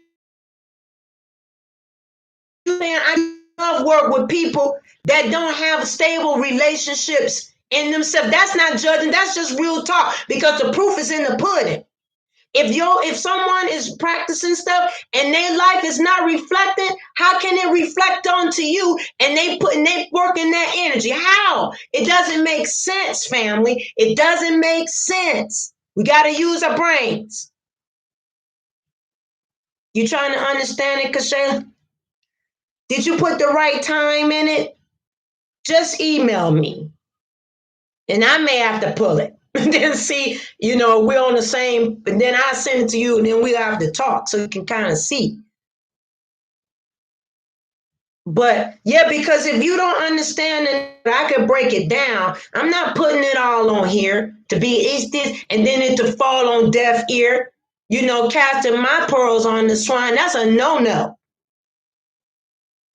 saying I love work with people that don't have stable relationships in themselves. That's not judging, that's just real talk, because the proof is in the pudding. If someone is practicing stuff and their life is not reflecting, how can it reflect onto you and they working that energy? How? It doesn't make sense, family. It doesn't make sense. We got to use our brains. You trying to understand it, Kashayla? Did you put the right time in it? Just email me. And I may have to pull it. Then see, we're on the same, but then I send it to you and then we have to talk so you can kind of see. But yeah, because if you don't understand it, I could break it down. I'm not putting it all on here to be this and then it to fall on deaf ear. Casting my pearls on the swine, that's a no-no.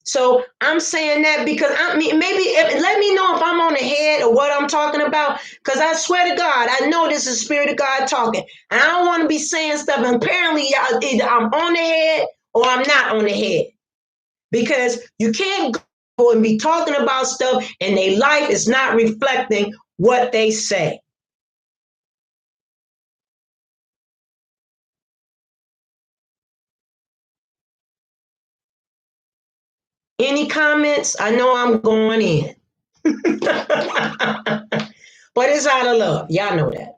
So I'm saying that because maybe let me know if I'm on the head or what I'm talking about. Because I swear to God, I know this is Spirit of God talking. And I don't want to be saying stuff. And apparently, either I'm on the head or I'm not on the head. Because you can't go and be talking about stuff and their life is not reflecting what they say. Any comments? I know I'm going in. But it's out of love. Y'all know that.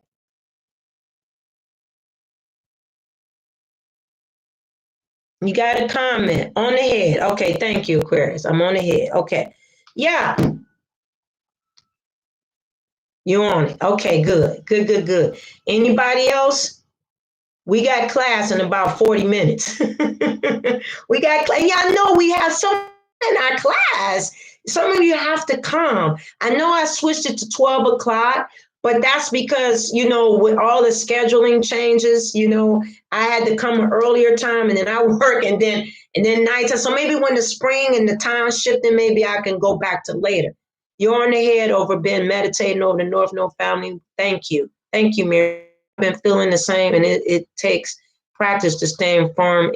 You got a comment on the head. Okay, thank you, Aquarius. I'm on the head. Okay. Yeah, you on it. Okay, good. Good, good, good. Anybody else? We got class in about 40 minutes. We got class. Yeah, I know we have some in our class. Some of you have to come. I know I switched it to 12 o'clock, but that's because, with all the scheduling changes, I had to come an earlier time and then I work and then nighttime. So maybe when the spring and the time shifting, maybe I can go back to later. You're on the head over been meditating over the North Node family. Thank you. Thank you, Mary. Been feeling the same, and it takes practice to staying firm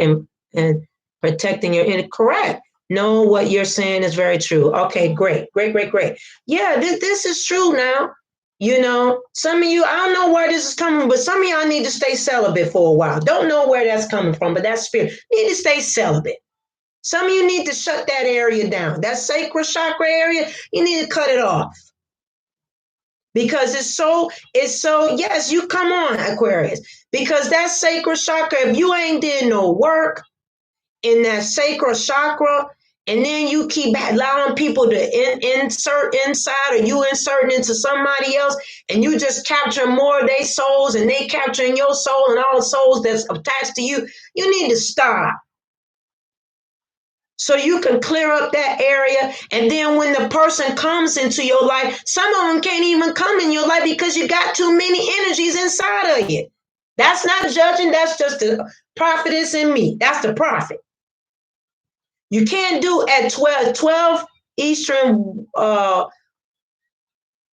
and protecting your inner. Correct. No, what you're saying is very true. Okay, great, great, great, great. Yeah, this is true now. Some of you, I don't know where this is coming, but some of y'all need to stay celibate for a while. Don't know where that's coming from, but that spirit need to stay celibate. Some of you need to shut that area down. That sacral chakra area, you need to cut it off. Because it's so, yes, you come on, Aquarius. Because that sacral chakra, if you ain't did no work in that sacral chakra, and then you keep allowing people to insert inside, or you inserting into somebody else, and you just capturing more of their souls, and they capturing your soul and all the souls that's attached to you, you need to stop. So you can clear up that area. And then when the person comes into your life, some of them can't even come in your life because you got too many energies inside of you. That's not judging. That's just the prophetess in me. That's the prophet. You can't do at 12 Eastern,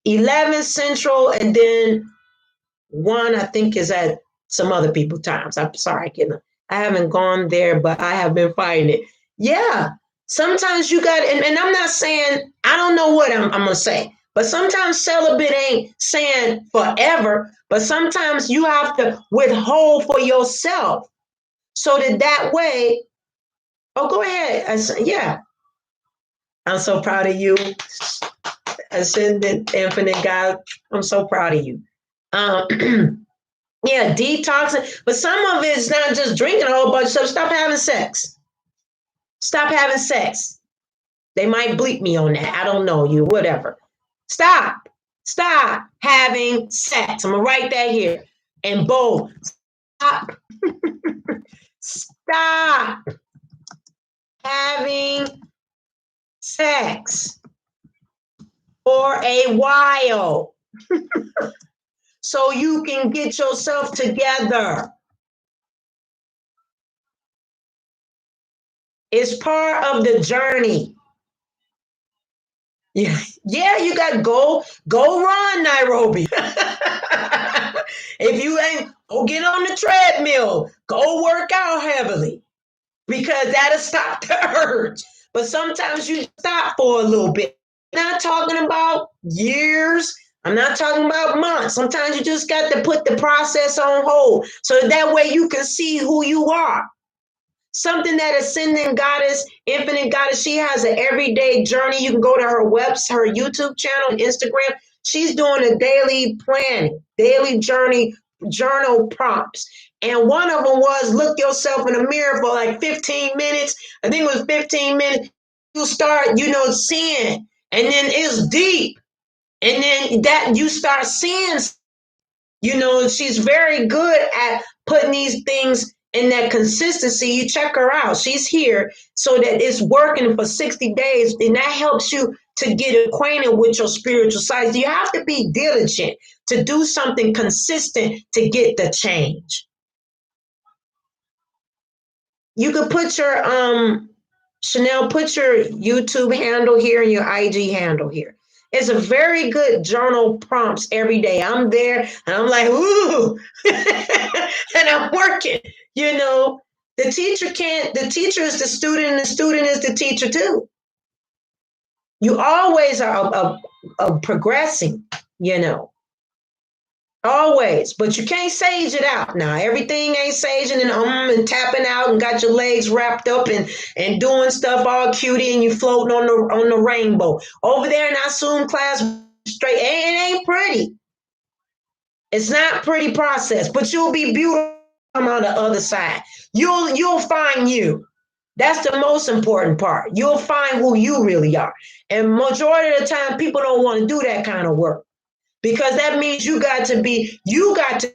11 Central, and then 1, I think, is at some other people times. I'm sorry, I haven't gone there, but I have been fighting it. Yeah. Sometimes you got, and I'm not saying, I don't know what I'm going to say, but sometimes celibate ain't saying forever, but sometimes you have to withhold for yourself so that way, oh, go ahead. Yeah. I'm so proud of you, Ascendant Infinite God. I'm so proud of you. Yeah, detoxing. But some of it's not just drinking a whole bunch of stuff. Stop having sex. Stop having sex. They might bleep me on that. I don't know you, whatever. Stop. Stop having sex. I'm going to write that here. And bold. Stop. Stop having sex for a while so you can get yourself together. It's part of the journey. Yeah, you got to go run, Nairobi. If you ain't, go get on the treadmill, go work out heavily, because that'll stop the urge. But sometimes you stop for a little bit. I'm not talking about years. I'm not talking about months. Sometimes you just got to put the process on hold so that way you can see who you are. Something that Ascending Goddess, Infinite Goddess, she has an everyday journey. You can go to her website, her YouTube channel, and Instagram. She's doing a daily planning, daily journal prompts. And one of them was look yourself in the mirror for like 15 minutes. I think it was 15 minutes. You start, seeing, and then it's deep. And then that you start seeing, she's very good at putting these things in that consistency. You check her out. She's here so that it's working for 60 days. And that helps you to get acquainted with your spiritual side. You have to be diligent to do something consistent to get the change. You could put your, Chanel, put your YouTube handle here and your IG handle here. It's a very good journal prompts every day. I'm there and I'm like, ooh, and I'm working, The teacher is the student and the student is the teacher too. You always are progressing, Always, but you can't sage it out now. Everything ain't saging and tapping out and got your legs wrapped up and doing stuff all cutie and you floating on the rainbow. Over there in our Zoom class, straight, it ain't pretty. It's not pretty process, but you'll be beautiful come on the other side. You'll find you. That's the most important part. You'll find who you really are. And majority of the time, people don't want to do that kind of work because that means you got to,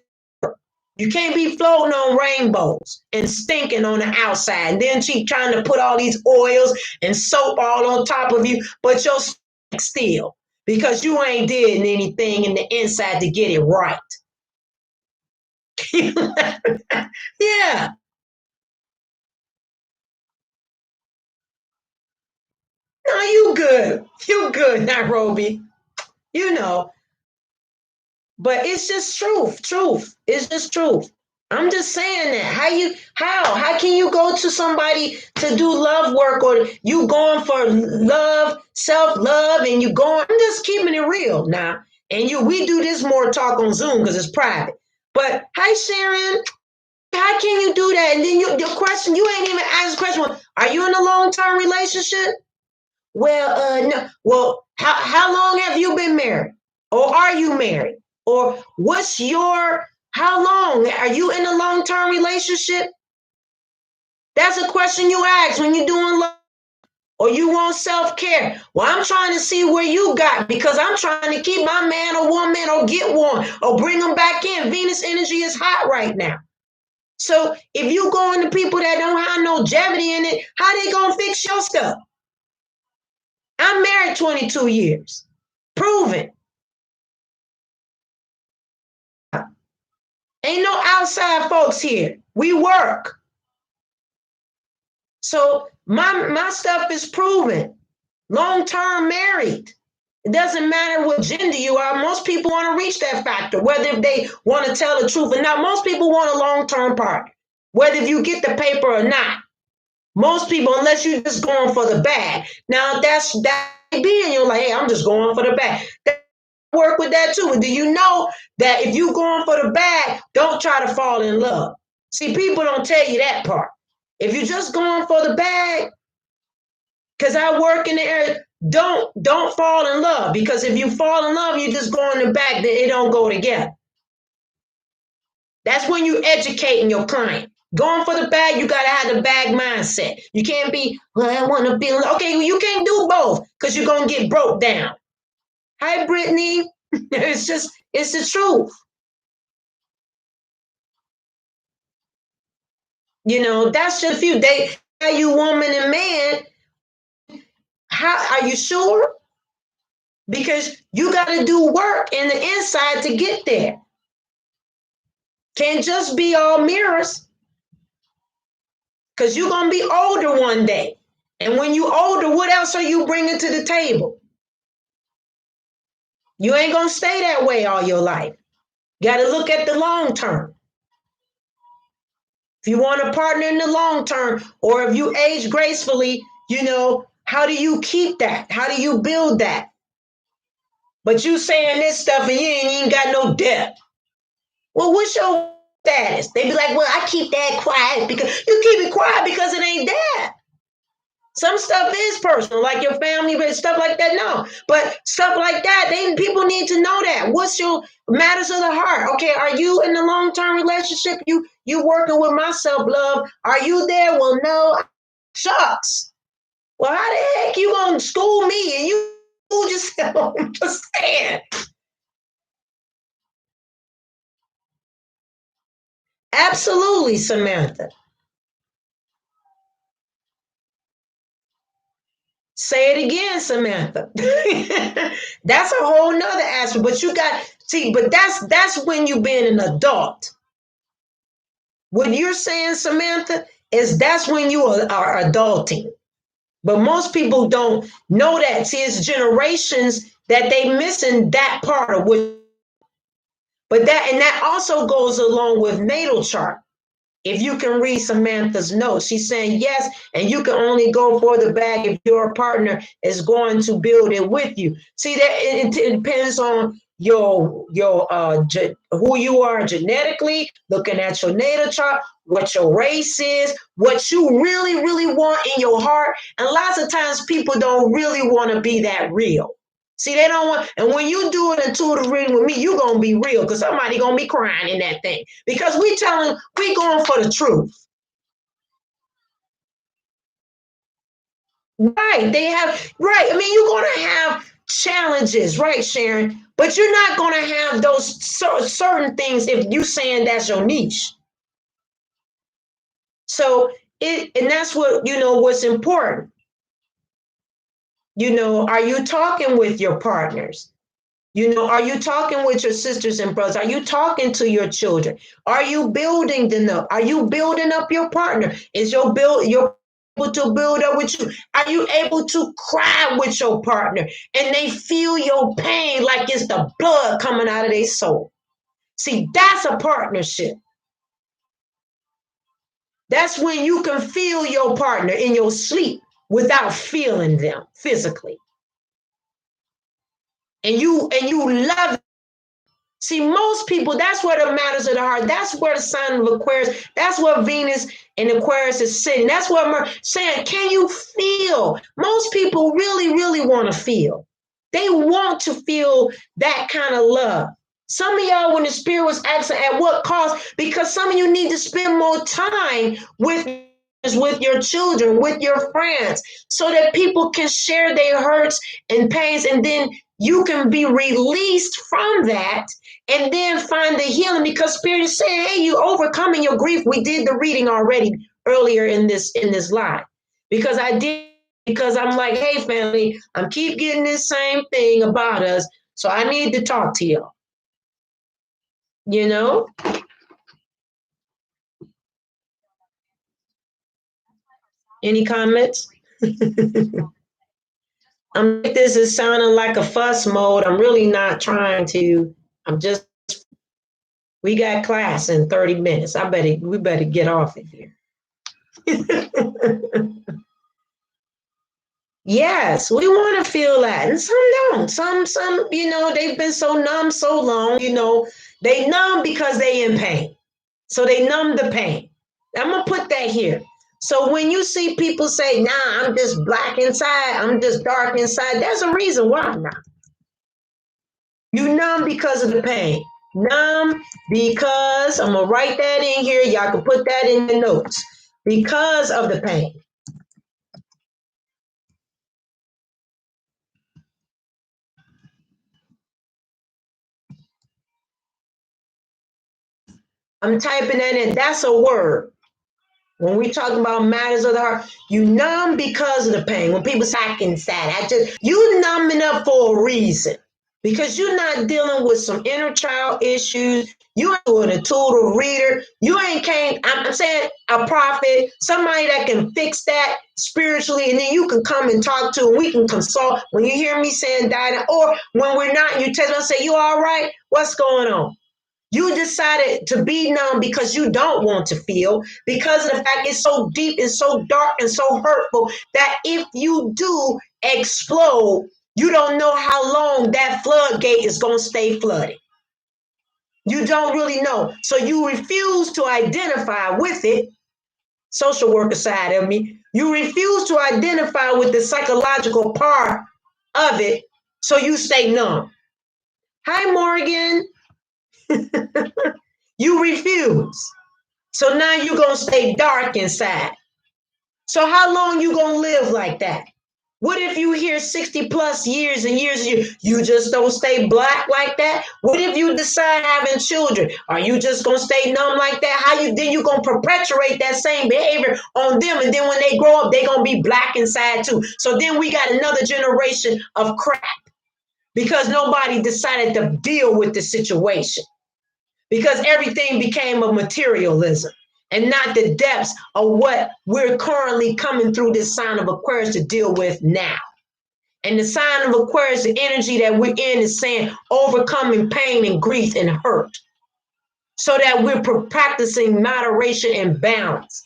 you can't be floating on rainbows and stinking on the outside. And then keep trying to put all these oils and soap all on top of you, but you'll stink still because you ain't did anything in the inside to get it right. Yeah. No, you good. You good, Nairobi. You know, but it's just truth. It's just truth. I'm just saying that. How can you go to somebody to do love work or you going for love, self-love, and you going, I'm just keeping it real now. And we do this more talk on Zoom because it's private. But hi Sharon, how can you do that? And then your question, you ain't even asked the question, are you in a long-term relationship? Well, no. Well, how long have you been married? Or are you married? Or how long? Are you in a long-term relationship? That's a question you ask when you're doing love. Or you want self-care. Well, I'm trying to see where you got because I'm trying to keep my man or woman or get one or bring them back in. Venus energy is hot right now. So if you going to people that don't have no longevity in it, how they gonna fix your stuff? I'm married 22 years. Proven. Ain't no outside folks here. We work. So my stuff is proven. Long-term married. It doesn't matter what gender you are. Most people want to reach that factor, whether they want to tell the truth or not. Most people want a long-term partner, whether if you get the paper or not. Most people, unless you're just going for the bag. Now that being you're like, hey, I'm just going for the bag. Work with that too. Do you know that if you're going for the bag, don't try to fall in love? See, people don't tell you that part. If you're just going for the bag, because I work in the area, don't fall in love. Because if you fall in love, you just go in the back, then it don't go together. That's when you educating your client. Going for the bag, you gotta have the bag mindset. You can't be, well, I want to be okay. Well, you can't do both because you're gonna get broke down. Hi, Brittany. It's the truth. You know, that's just a few. They you woman and man. How are you sure? Because you got to do work in the inside to get there. Can't just be all mirrors. Because you're gonna be older one day, and when you older, what else are you bringing to the table? You ain't gonna stay that way all your life. You got to look at the long term. If you want a partner in the long term, or if you age gracefully, how do you keep that? How do you build that? But you saying this stuff and you ain't even got no depth. Well, what's your status? They be like, well, I keep that quiet because you keep it quiet because it ain't there. Some stuff is personal, like your family, but stuff like that, no. But stuff like that, people need to know that. What's your matters of the heart? Okay, are you in a long-term relationship? You working with my self-love? Are you there? Well, no. Shucks. Well, how the heck you gonna school me and you yourself? I'm just saying. Absolutely, Samantha. Say it again, Samantha. That's a whole nother aspect. But but that's when you being an adult. What you're saying, Samantha, is that's when you are adulting. But most people don't know that. See, it's generations that they missing that part of what. But that also goes along with natal chart. If you can read Samantha's notes, she's saying yes, and you can only go for the bag if your partner is going to build it with you. See, that it depends on who you are genetically, looking at your natal chart, what your race is, what you really, really want in your heart. And lots of times people don't really want to be that real. See, they don't want, and when you do an intuitive reading with me, you're going to be real because somebody going to be crying in that thing because we going for the truth. Right. They have, right. I mean, you're going to have challenges, right, Sharon? But you're not going to have those certain things if you saying that's your niche. So and that's what, what's important. Are you talking with your partners? Are you talking with your sisters and brothers? Are you talking to your children? Are you building them up? Are you building up your partner? Is your able to build up with you? Are you able to cry with your partner and they feel your pain like it's the blood coming out of their soul? See, that's a partnership. That's when you can feel your partner in your sleep without feeling them physically. And you love. See, most people, that's where the matters of the heart, that's where the sign of Aquarius, that's where Venus and Aquarius is sitting. That's what I'm saying. Can you feel? Most people really, really want to feel. They want to feel that kind of love. Some of y'all, when the spirit was asking at what cost, because some of you need to spend more time with your children, with your friends, so that people can share their hurts and pains, and then you can be released from that and then find the healing, because spirit is saying, hey, you overcoming your grief. We did the reading already earlier in this live, because I'm like, hey family, I'm keep getting this same thing about us, so I need to talk to y'all. Any comments? This is sounding like a fuss mode. I'm really not trying to. We got class in 30 minutes. We better get off of here. Yes, we want to feel that. And some don't. Some, they've been so numb so long, they numb because they in pain. So they numb the pain. I'm going to put that here. So when you see people say, nah, I'm just black inside, I'm just dark inside, there's a reason why now. You numb because of the pain. Numb because, I'm going to write that in here. Y'all can put that in the notes. Because of the pain. I'm typing that in. That's a word. When we talk about matters of the heart, you numb because of the pain. When people say I can sad, you numbing up for a reason. Because you're not dealing with some inner child issues. You ain't an intuitive reader. You ain't I'm saying a prophet, somebody that can fix that spiritually, and then you can come and talk to, and we can consult. When you hear me saying that, or when we're not, you tell me, say, you all right? What's going on? You decided to be numb because you don't want to feel, because of the fact it's so deep and so dark and so hurtful that if you do explode, you don't know how long that floodgate is going to stay flooded. You don't really know. So you refuse to identify with it, social worker side of me. You refuse to identify with the psychological part of it, so you stay numb. Hi, Morgan. You refuse. So now you're going to stay dark inside. So how long you going to live like that? What if you hear 60 plus years and years, you just don't stay black like that? What if you decide having children? Are you just going to stay numb like that? Then you going to perpetuate that same behavior on them. And then when they grow up, they're going to be black inside too. So then we got another generation of crap because nobody decided to deal with the situation. Because everything became a materialism and not the depths of what we're currently coming through this sign of Aquarius to deal with now. And the sign of Aquarius, the energy that we're in, is saying overcoming pain and grief and hurt, so that we're practicing moderation and balance.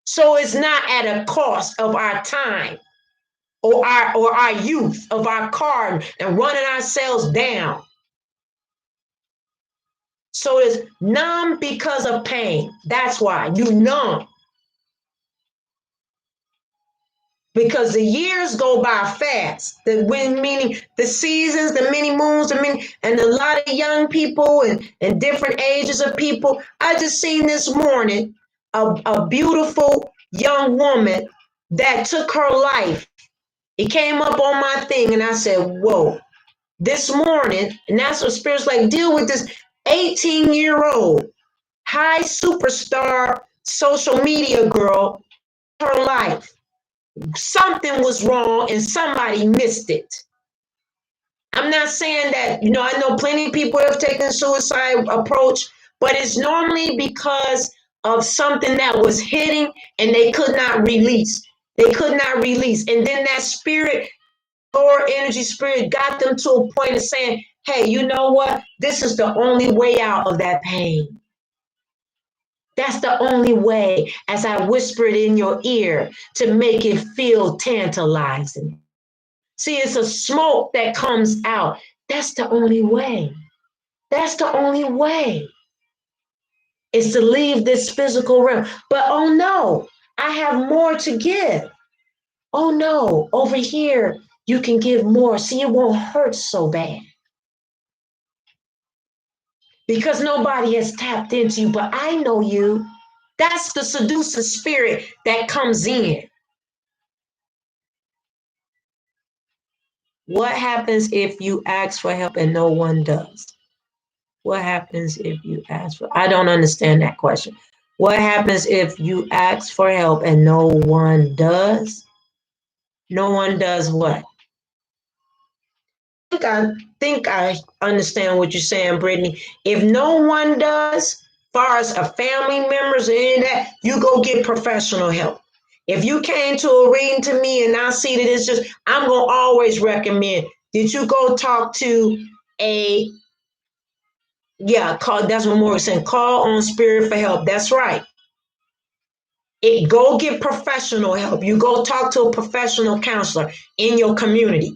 So it's not at a cost of our time or our youth, of our card, and running ourselves down. So it's numb because of pain. That's why you numb. because the years go by fast. Meaning the seasons, the many moons, and a lot of young people and different ages of people. I just seen this morning a beautiful young woman that took her life. It came up on my thing, and I said, "Whoa!" This morning, and that's what Spirit's like. Deal with this 18-year-old high superstar social media girl. Her life. Something was wrong and somebody missed it. I'm not saying that, I know plenty of people have taken suicide approach, but it's normally because of something that was hitting and they could not release. They could not release. And then that spirit, lower energy spirit, got them to a point of saying, hey, you know what? This is the only way out of that pain. That's the only way, as I whispered in your ear, to make it feel tantalizing. See, it's a smoke that comes out. That's the only way. That's the only way. Is to leave this physical realm. But oh no, I have more to give. Oh no, over here, you can give more. See, it won't hurt so bad. Because nobody has tapped into you, but I know you. That's the seducing spirit that comes in. What happens if you ask for help and no one does? What happens if you ask for, I don't understand that question. What happens if you ask for help and no one does? No one does what? I think I understand what you're saying, Brittany. If no one does, far as a family members or any of that, you go get professional help. If you came to a reading to me and I see that it's just, I'm going to always recommend that you go talk to call, that's what Morgan saying, call on spirit for help. That's right. Go get professional help. You go talk to a professional counselor in your community.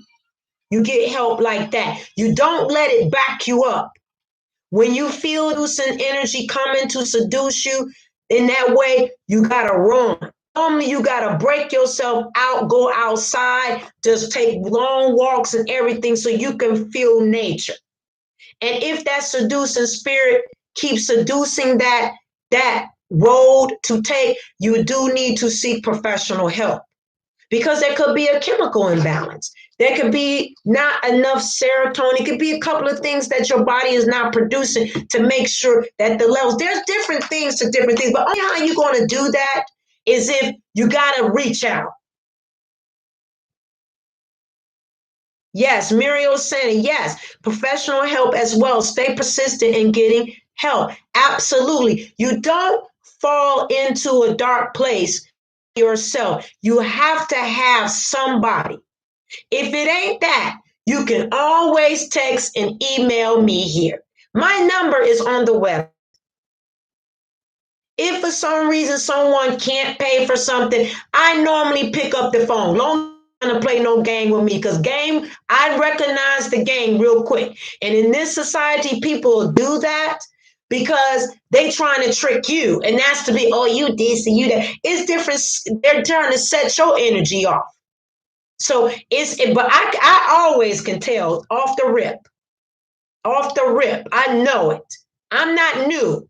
You get help like that. You don't let it back you up. When you feel seducing energy coming to seduce you in that way, you got to run. Normally, you got to break yourself out, go outside, just take long walks and everything so you can feel nature. And if that seducing spirit keeps seducing that road to take, you do need to seek professional help. Because there could be a chemical imbalance. There could be not enough serotonin. It could be a couple of things that your body is not producing to make sure that the levels, there's different things to different things, but only how you're going to do that is if you got to reach out. Yes, Muriel's saying, yes, professional help as well. Stay persistent in getting help. Absolutely. You don't fall into a dark place yourself. You have to have somebody. If it ain't that, you can always text and email me here. My number is on the web. If for some reason someone can't pay for something, I normally pick up the phone. Long to play no game with me because I recognize the game real quick. And in this society, people do that because they trying to trick you. And that's to be, oh, you this and you that. It's different. They're trying to set your energy off. So but I always can tell off the rip. I know it. I'm not new.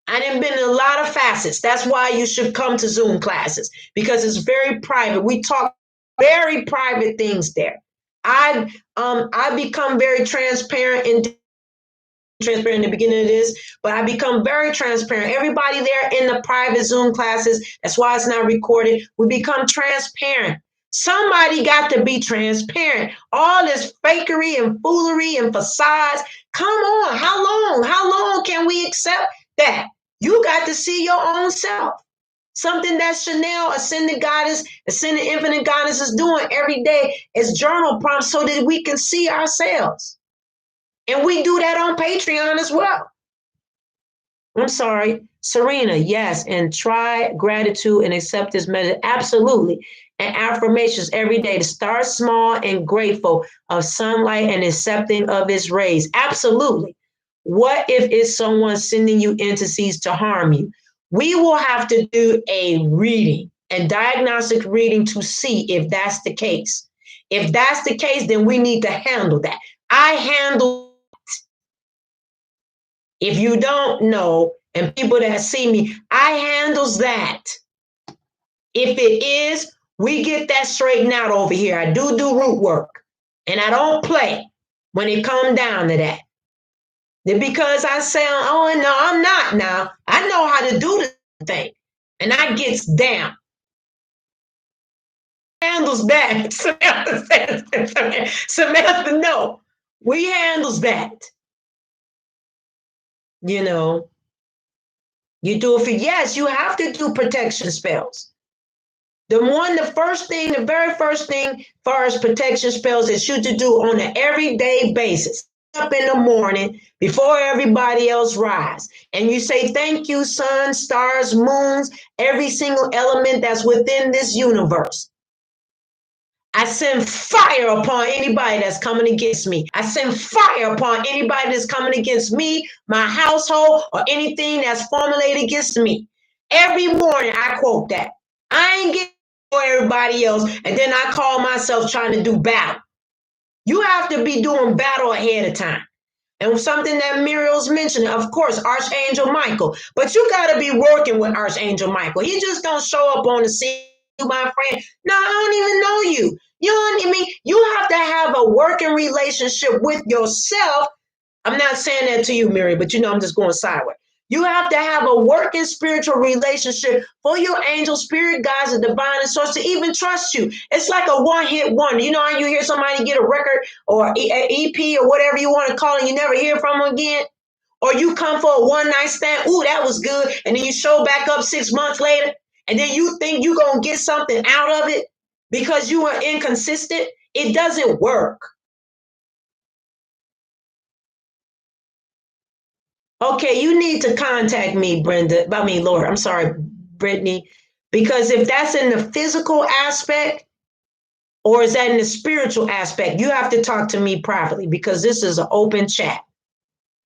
I done been in a lot of facets. That's why you should come to Zoom classes because it's very private. We talk very private things there. I become very transparent in the beginning of this, but I become very transparent. Everybody there in the private Zoom classes, that's why it's not recorded. We become transparent. Somebody got to be transparent. All this fakery and foolery and facades. Come on. How long can we accept that? You got to see your own self. Something that Chanel, Ascended Goddess, Ascended Infinite Goddess is doing every day is journal prompts so that we can see ourselves. And we do that on Patreon as well. I'm sorry, Serena, yes. And try gratitude and accept this message. Absolutely. And affirmations every day to start small and grateful of sunlight and accepting of its rays. Absolutely. What if it's someone sending you entities to harm you? We will have to do a reading and diagnostic reading to see if that's the case. If that's the case, then we need to handle that. I handle. If you don't know, and people that see me, I handles that. If it is, we get that straightened out over here. I do root work, and I don't play when it comes down to that. Then because I say, oh no, I'm not now. I know how to do the thing, and I gets down. Handles that. Samantha, no, we handles that. You know, you do it for, yes, you have to do protection spells. The very first thing as far as protection spells that you to do on an everyday basis. Up in the morning before everybody else rise, and you say, thank you, sun, stars, moons, every single element that's within this universe. I send fire upon anybody that's coming against me. I send fire upon anybody that's coming against me, my household, or anything that's formulated against me. Every morning I quote that. I ain't getting for everybody else, and then I call myself trying to do battle. You have to be doing battle ahead of time. And something that Muriel's mentioning, of course, Archangel Michael. But you got to be working with Archangel Michael. He just don't show up on the scene, my friend. No, I don't even know you. You know what I mean? You have to have a working relationship with yourself. I'm not saying that to you, Miriam, but you know I'm just going sideways. You have to have a working spiritual relationship for your angel, spirit guides, and divine and source to even trust you. It's like a one-hit wonder. You know how you hear somebody get a record or an EP or whatever you want to call it, you never hear from them again? Or you come for a one-night stand, ooh, that was good, and then you show back up 6 months later, and then you think you're going to get something out of it because you were inconsistent? It doesn't work. Okay, you need to contact me, Lord, I'm sorry, Brittany, because if that's in the physical aspect or is that in the spiritual aspect, you have to talk to me privately because this is an open chat.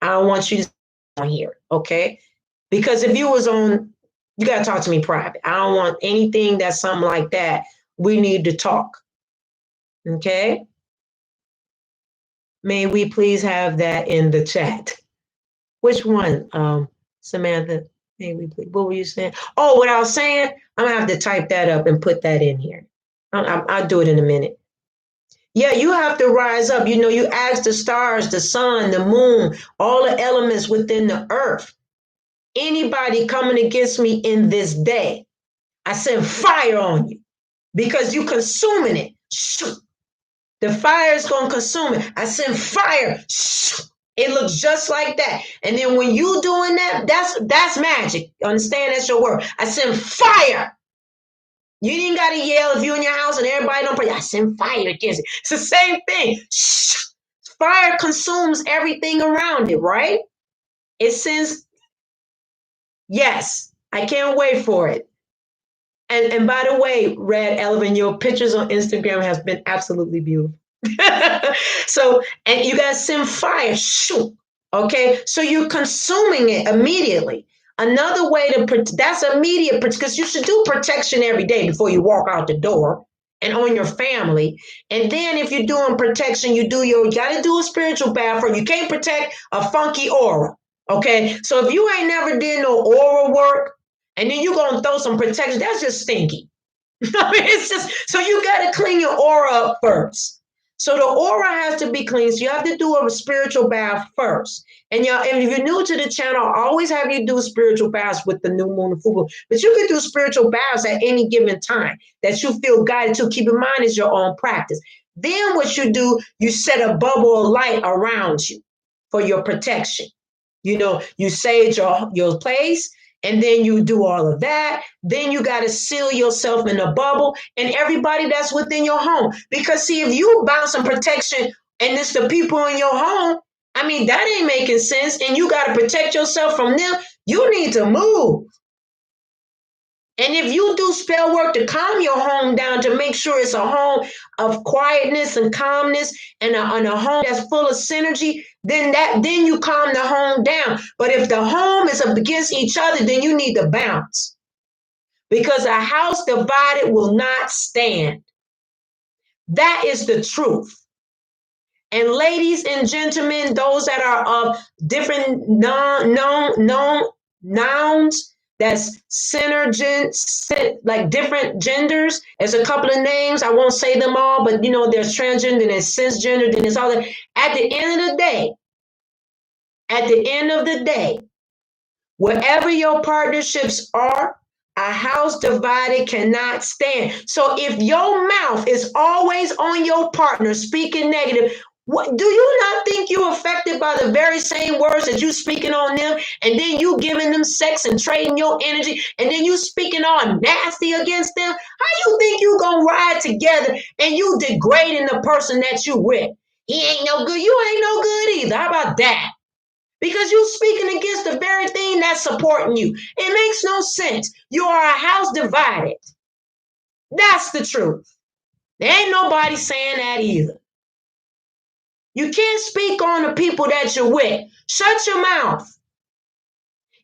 I don't want you to on here, okay? Because if you was on, you got to talk to me private. I don't want anything that's something like that. We need to talk, okay? May we please have that in the chat? Which one, Samantha? Maybe, what were you saying? Oh, what I was saying, I'm gonna have to type that up and put that in here. I'll do it in a minute. Yeah, you have to rise up. You know, you ask the stars, the sun, the moon, all the elements within the earth. Anybody coming against me in this day, I send fire on you because you consuming it. The fire is gonna consume it. I send fire. It looks just like that. And then when you doing that, that's magic. Understand? That's your word. I send fire. You didn't got to yell if you're in your house and everybody don't pray. I send fire against it. It's the same thing. Fire consumes everything around it, right? It sends, yes, I can't wait for it. And by the way, Red Elephant, your pictures on Instagram has been absolutely beautiful. So, and you guys send fire, shoot. Okay, so you're consuming it immediately. Another way that's immediate, because you should do protection every day before you walk out the door and on your family. And then if you're doing protection, you got to do a spiritual bath, or you can't protect a funky aura. Okay, so if you ain't never did no aura work, and then you're going to throw some protection, that's just stinky. I mean, it's just, so you got to clean your aura up first. So the aura has to be clean. So you have to do a spiritual bath first. And if you're new to the channel, I always have you do spiritual baths with the new moon and full moon. But you can do spiritual baths at any given time that you feel guided to. Keep in mind, it's your own practice. Then what you do, you set a bubble of light around you for your protection. You know, you sage your place, and then you do all of that. Then you got to seal yourself in a bubble and everybody that's within your home. Because see, if you bouncing protection and it's the people in your home, I mean, that ain't making sense. And you got to protect yourself from them. You need to move. And if you do spell work to calm your home down, to make sure it's a home of quietness and calmness, and a home that's full of synergy, then you calm the home down. But if the home is up against each other, then you need to bounce. because a house divided will not stand. That is the truth. And ladies and gentlemen, those that are of different nouns, that's like different genders. There's a couple of names. I won't say them all, but you know, there's transgender, and there's cisgender, then there's all that. At the end of the day, wherever your partnerships are, a house divided cannot stand. So if your mouth is always on your partner speaking negative, do you not think you're affected by the very same words that you speaking on them? And then you giving them sex and trading your energy, and then you speaking all nasty against them? How you think you gonna ride together and you degrading the person that you with? He ain't no good. You ain't no good either. How about that? Because you're speaking against the very thing that's supporting you. It makes no sense. You are a house divided. That's the truth. There ain't nobody saying that either. You can't speak on the people that you're with. Shut your mouth.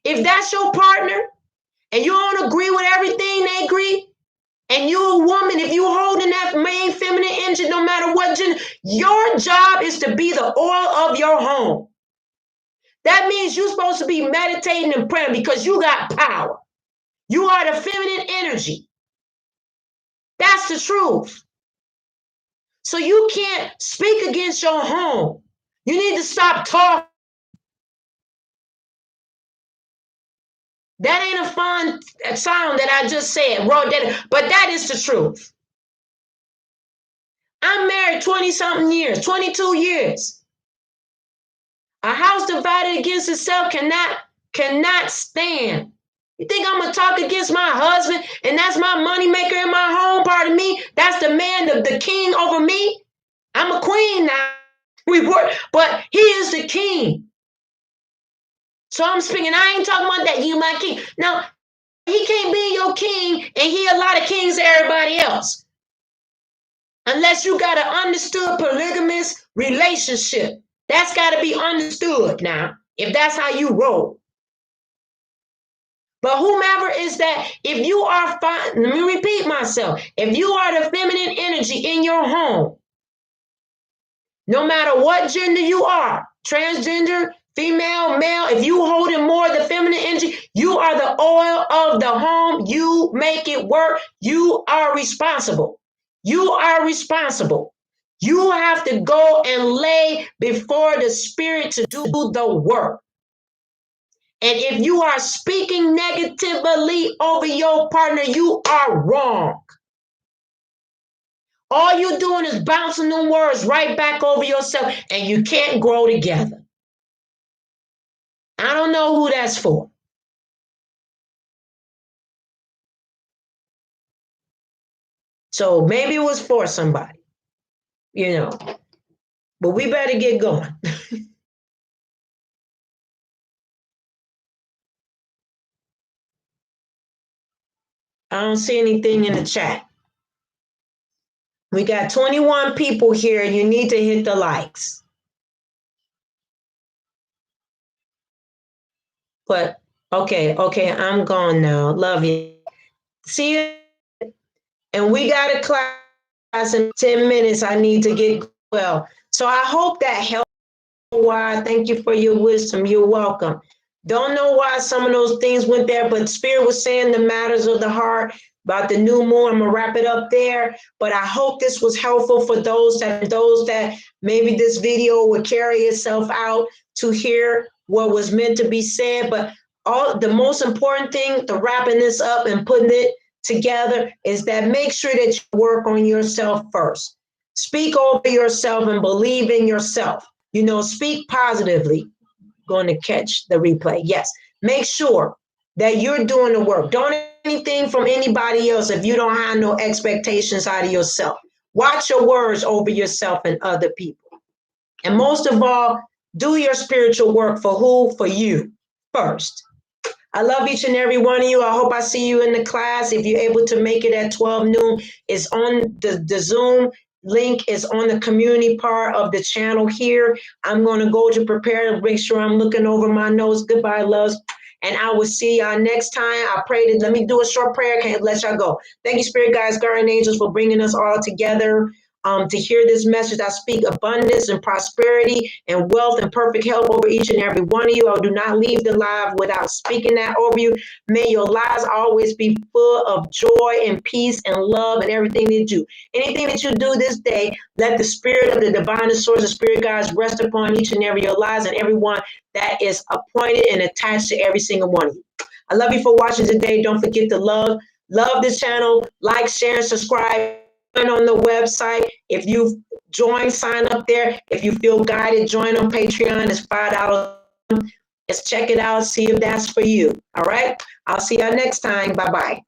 If that's your partner and you don't agree with everything they agree, and you're a woman, if you're holding that main feminine energy, no matter what gender, your job is to be the oil of your home. That means you're supposed to be meditating and praying because you got power. You are the feminine energy. That's the truth. So you can't speak against your home. You need to stop talking. That ain't a fun sound that I just said, but that is the truth. I'm married 20-something years, 22 years. A house divided against itself cannot stand. You think I'm going to talk against my husband and that's my money maker in my home? Pardon me. That's the man, the king over me. I'm a queen now. But he is the king. So I'm speaking. I ain't talking about that. You my king. Now, he can't be your king and he a lot of kings to everybody else. Unless you got an understood polygamous relationship. That's got to be understood now. If that's how you roll. But whomever is that, if you are fine, let me repeat myself. If you are the feminine energy in your home, no matter what gender you are, transgender, female, male, if you holding more of the feminine energy, you are the oil of the home. You make it work. You are responsible. You are responsible. You have to go and lay before the spirit to do the work. And if you are speaking negatively over your partner, you are wrong. All you're doing is bouncing them words right back over yourself, and you can't grow together. I don't know who that's for. So maybe it was for somebody, you know. But we better get going. I don't see anything in the chat. We got 21 people here. You need to hit the likes. But okay, I'm gone now. Love you. See you. And we got a class in 10 minutes. I need to get well. So I hope that helped. Why? Thank you for your wisdom. You're welcome. Don't know why some of those things went there, but Spirit was saying the matters of the heart about the new moon. I'm gonna wrap it up there. But I hope this was helpful for those that maybe this video would carry itself out to hear what was meant to be said. But the most important thing to wrapping this up and putting it together is that make sure that you work on yourself first. Speak over yourself and believe in yourself. You know, speak positively. Going to catch the replay. Yes. Make sure that you're doing the work. Don't anything from anybody else if you don't have no expectations out of yourself. Watch your words over yourself and other people. And most of all, do your spiritual work for who? For you first. I love each and every one of you. I hope I see you in the class. If you're able to make it at 12 noon, it's on the Zoom link is on the community part of the channel here. I'm going to go to prepare to make sure I'm looking over my notes. Goodbye, loves. And I will see y'all next time. I pray that, let me do a short prayer. Can't let y'all go. Thank you, Spirit Guides, Guardian Angels, for bringing us all together. To hear this message, I speak abundance and prosperity and wealth and perfect health over each and every one of you. I do not leave the live without speaking that over you. May your lives always be full of joy and peace and love and everything that you do. Anything that you do this day, let the spirit of the divine source of spirit guides rest upon each and every of your lives and everyone that is appointed and attached to every single one of you. I love you for watching today. Don't forget to love this channel, like, share, and subscribe. On the website, if you've joined, sign up there. If you feel guided, join on Patreon. It's $5. Let's check it out, see if that's for you. All right, I'll see y'all next time. Bye-bye.